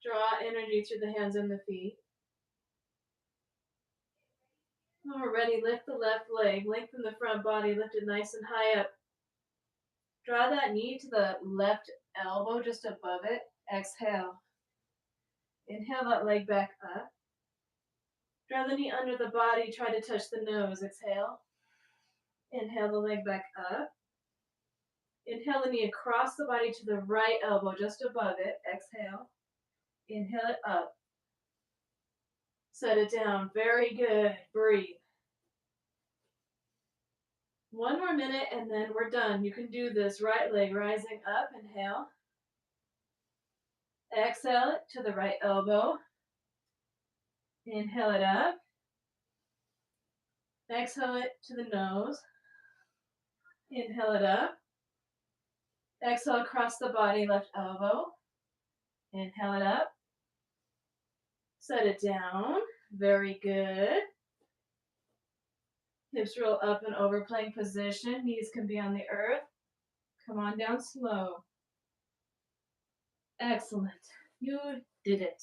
Draw energy through the hands and the feet. When we're ready, lift the left leg. Lengthen the front body. Lift it nice and high up. Draw that knee to the left elbow, just above it. Exhale. Inhale that leg back up. Draw the knee under the body. Try to touch the nose. Exhale. Inhale the leg back up. Inhale the knee across the body to the right elbow, just above it. Exhale. Inhale it up. Set it down. Very good. Breathe. 1 more minute and then we're done. You can do this. Right leg rising up. Inhale. Exhale it to the right elbow. Inhale it up. Exhale it to the nose. Inhale it up. Exhale across the body, left elbow. Inhale it up. Set it down. Very good. Hips roll up and over, plank position. Knees can be on the earth. Come on down slow. Excellent. You did it.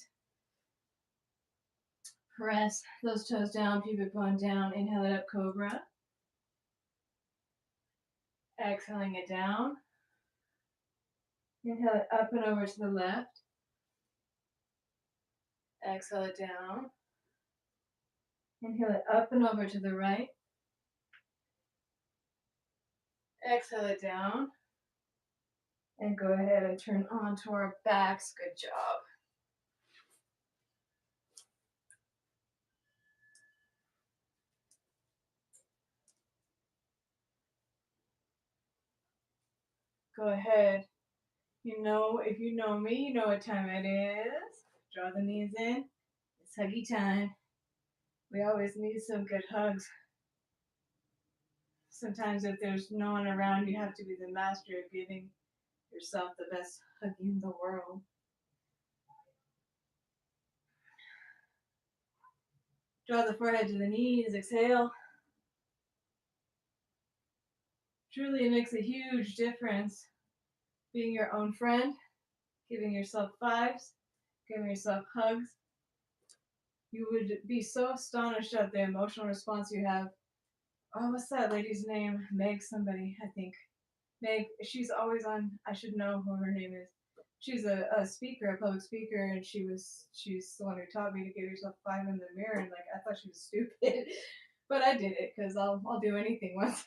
Press those toes down, pubic bone down. Inhale it up, cobra. Exhaling it down. Inhale it up and over to the left. Exhale it down. Inhale it up and over to the right. Exhale it down. And go ahead and turn onto our backs. Good job. Go ahead. You know, if you know me, you know what time it is. Draw the knees in. It's huggy time. We always need some good hugs. Sometimes if there's no one around, you have to be the master of giving yourself the best hug in the world. Draw the forehead to the knees. Exhale. Truly, it makes a huge difference being your own friend, giving yourself fives, giving yourself hugs. You would be so astonished at the emotional response you have. Oh, what's that lady's name? Meg somebody, I think. Meg, she's always on, I should know who her name is. She's a speaker, a public speaker, and she's the one who taught me to give yourself five in the mirror, and like I thought she was stupid. But I did it because I'll do anything once.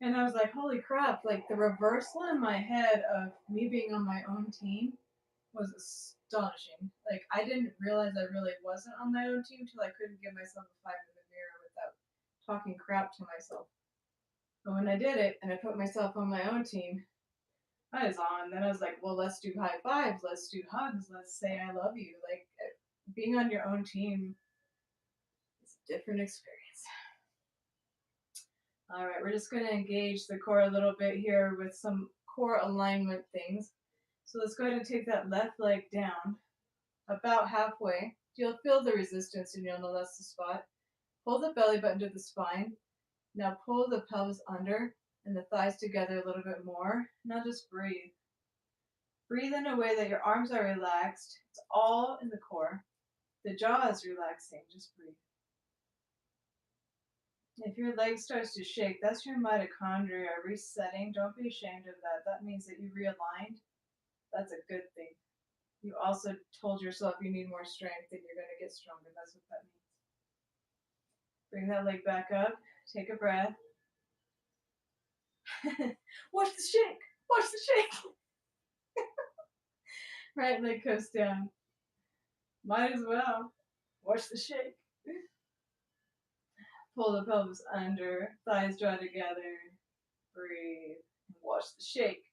And I was like, holy crap, like the reversal in my head of me being on my own team was astonishing. Like I didn't realize I really wasn't on my own team till I couldn't give myself a five in the mirror without talking crap to myself. But when I did it and I put myself on my own team, I was on. Then I was like, well, let's do high fives, let's do hugs, let's say I love you. Like being on your own team is a different experience. All right, we're just going to engage the core a little bit here with some core alignment things. So let's go ahead and take that left leg down about halfway. You'll feel the resistance and you'll know that's the spot. Pull the belly button to the spine. Now pull the pelvis under and the thighs together a little bit more. Now just breathe. Breathe in a way that your arms are relaxed. It's all in the core. The jaw is relaxing. Just breathe. If your leg starts to shake, that's your mitochondria resetting. Don't be ashamed of that. That means that you realigned. That's a good thing. You also told yourself you need more strength and you're going to get stronger. That's what that means. Bring that leg back up. Take a breath. Watch the shake. Watch the shake. Right leg goes down. Might as well. Watch the shake. Pull the pelvis under. Thighs draw together. Breathe. Watch the shake.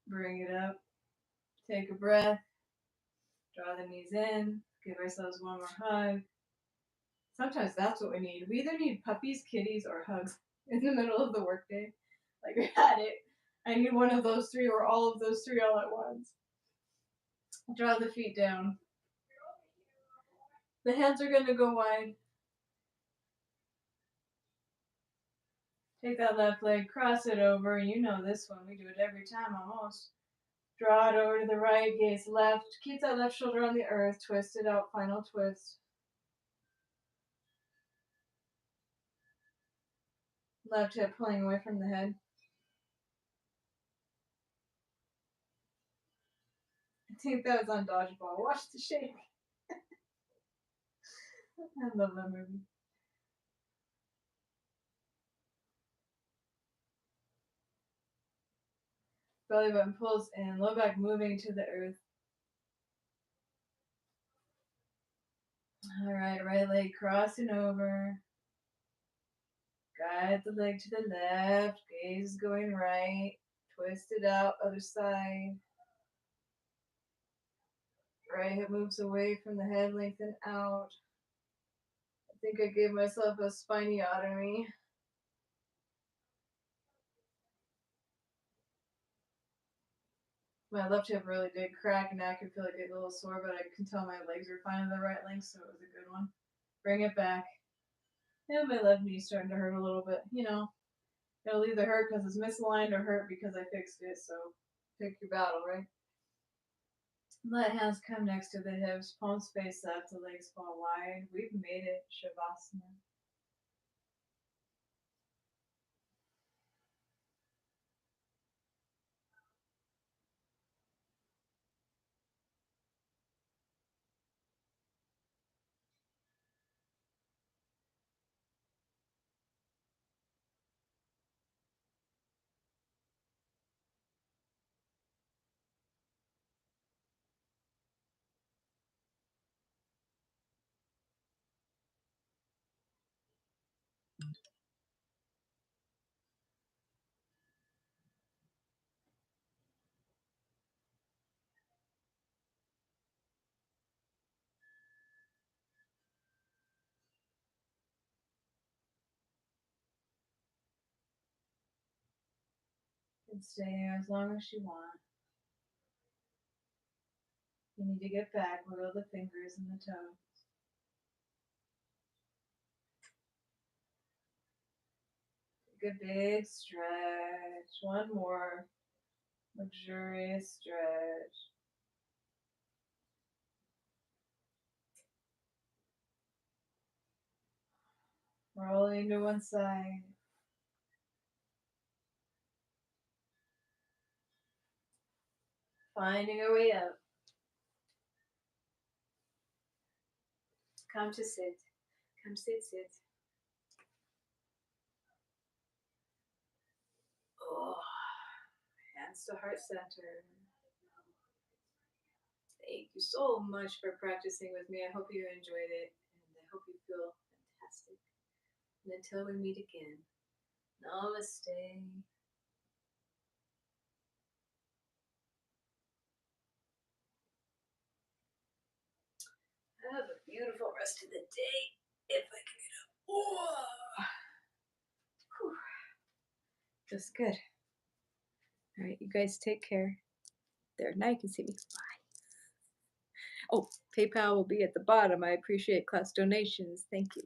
Bring it up. Take a breath. Draw the knees in. Give ourselves one more hug. Sometimes that's what we need. We either need puppies, kitties, or hugs in the middle of the workday. Like we had it. I need one of those three or all of those three all at once. Draw the feet down. The hands are going to go wide. Take that left leg, cross it over. You know this one. We do it every time almost. Draw it over to the right, gaze left. Keep that left shoulder on the earth. Twist it out, final twist. Left hip pulling away from the head. I think that was on Dodgeball. Watch the shake. I love that movie. Belly button pulls in, low back moving to the earth. All right, right leg crossing over. Guide the leg to the left. Gaze going right. Twist it out, other side. Right hip moves away from the head, lengthen out. I think I gave myself a spiniotomy. My left hip really did crack, and now I can feel it get a little sore, but I can tell my legs are finding the right length, so it was a good one. Bring it back. And my left knee's starting to hurt a little bit. It'll either hurt because it's misaligned or hurt because I fixed it, so pick your battle, right? Let hands come next to the hips, palms face up, the legs fall wide. We've made it, Shavasana. You can stay here as long as you want. You need to get back, wiggle the fingers and the toes. Take a big stretch. One more luxurious stretch. Rolling to one side. Finding our way up. Come to sit. Come sit, sit. Oh, hands to heart center. Thank you so much for practicing with me. I hope you enjoyed it, and I hope you feel fantastic. And until we meet again, namaste. Have a beautiful rest of the day. If I can get up. Whoa. Whew. Just good. All right, you guys take care. There, now you can see me. Bye. Oh, PayPal will be at the bottom. I appreciate class donations. Thank you.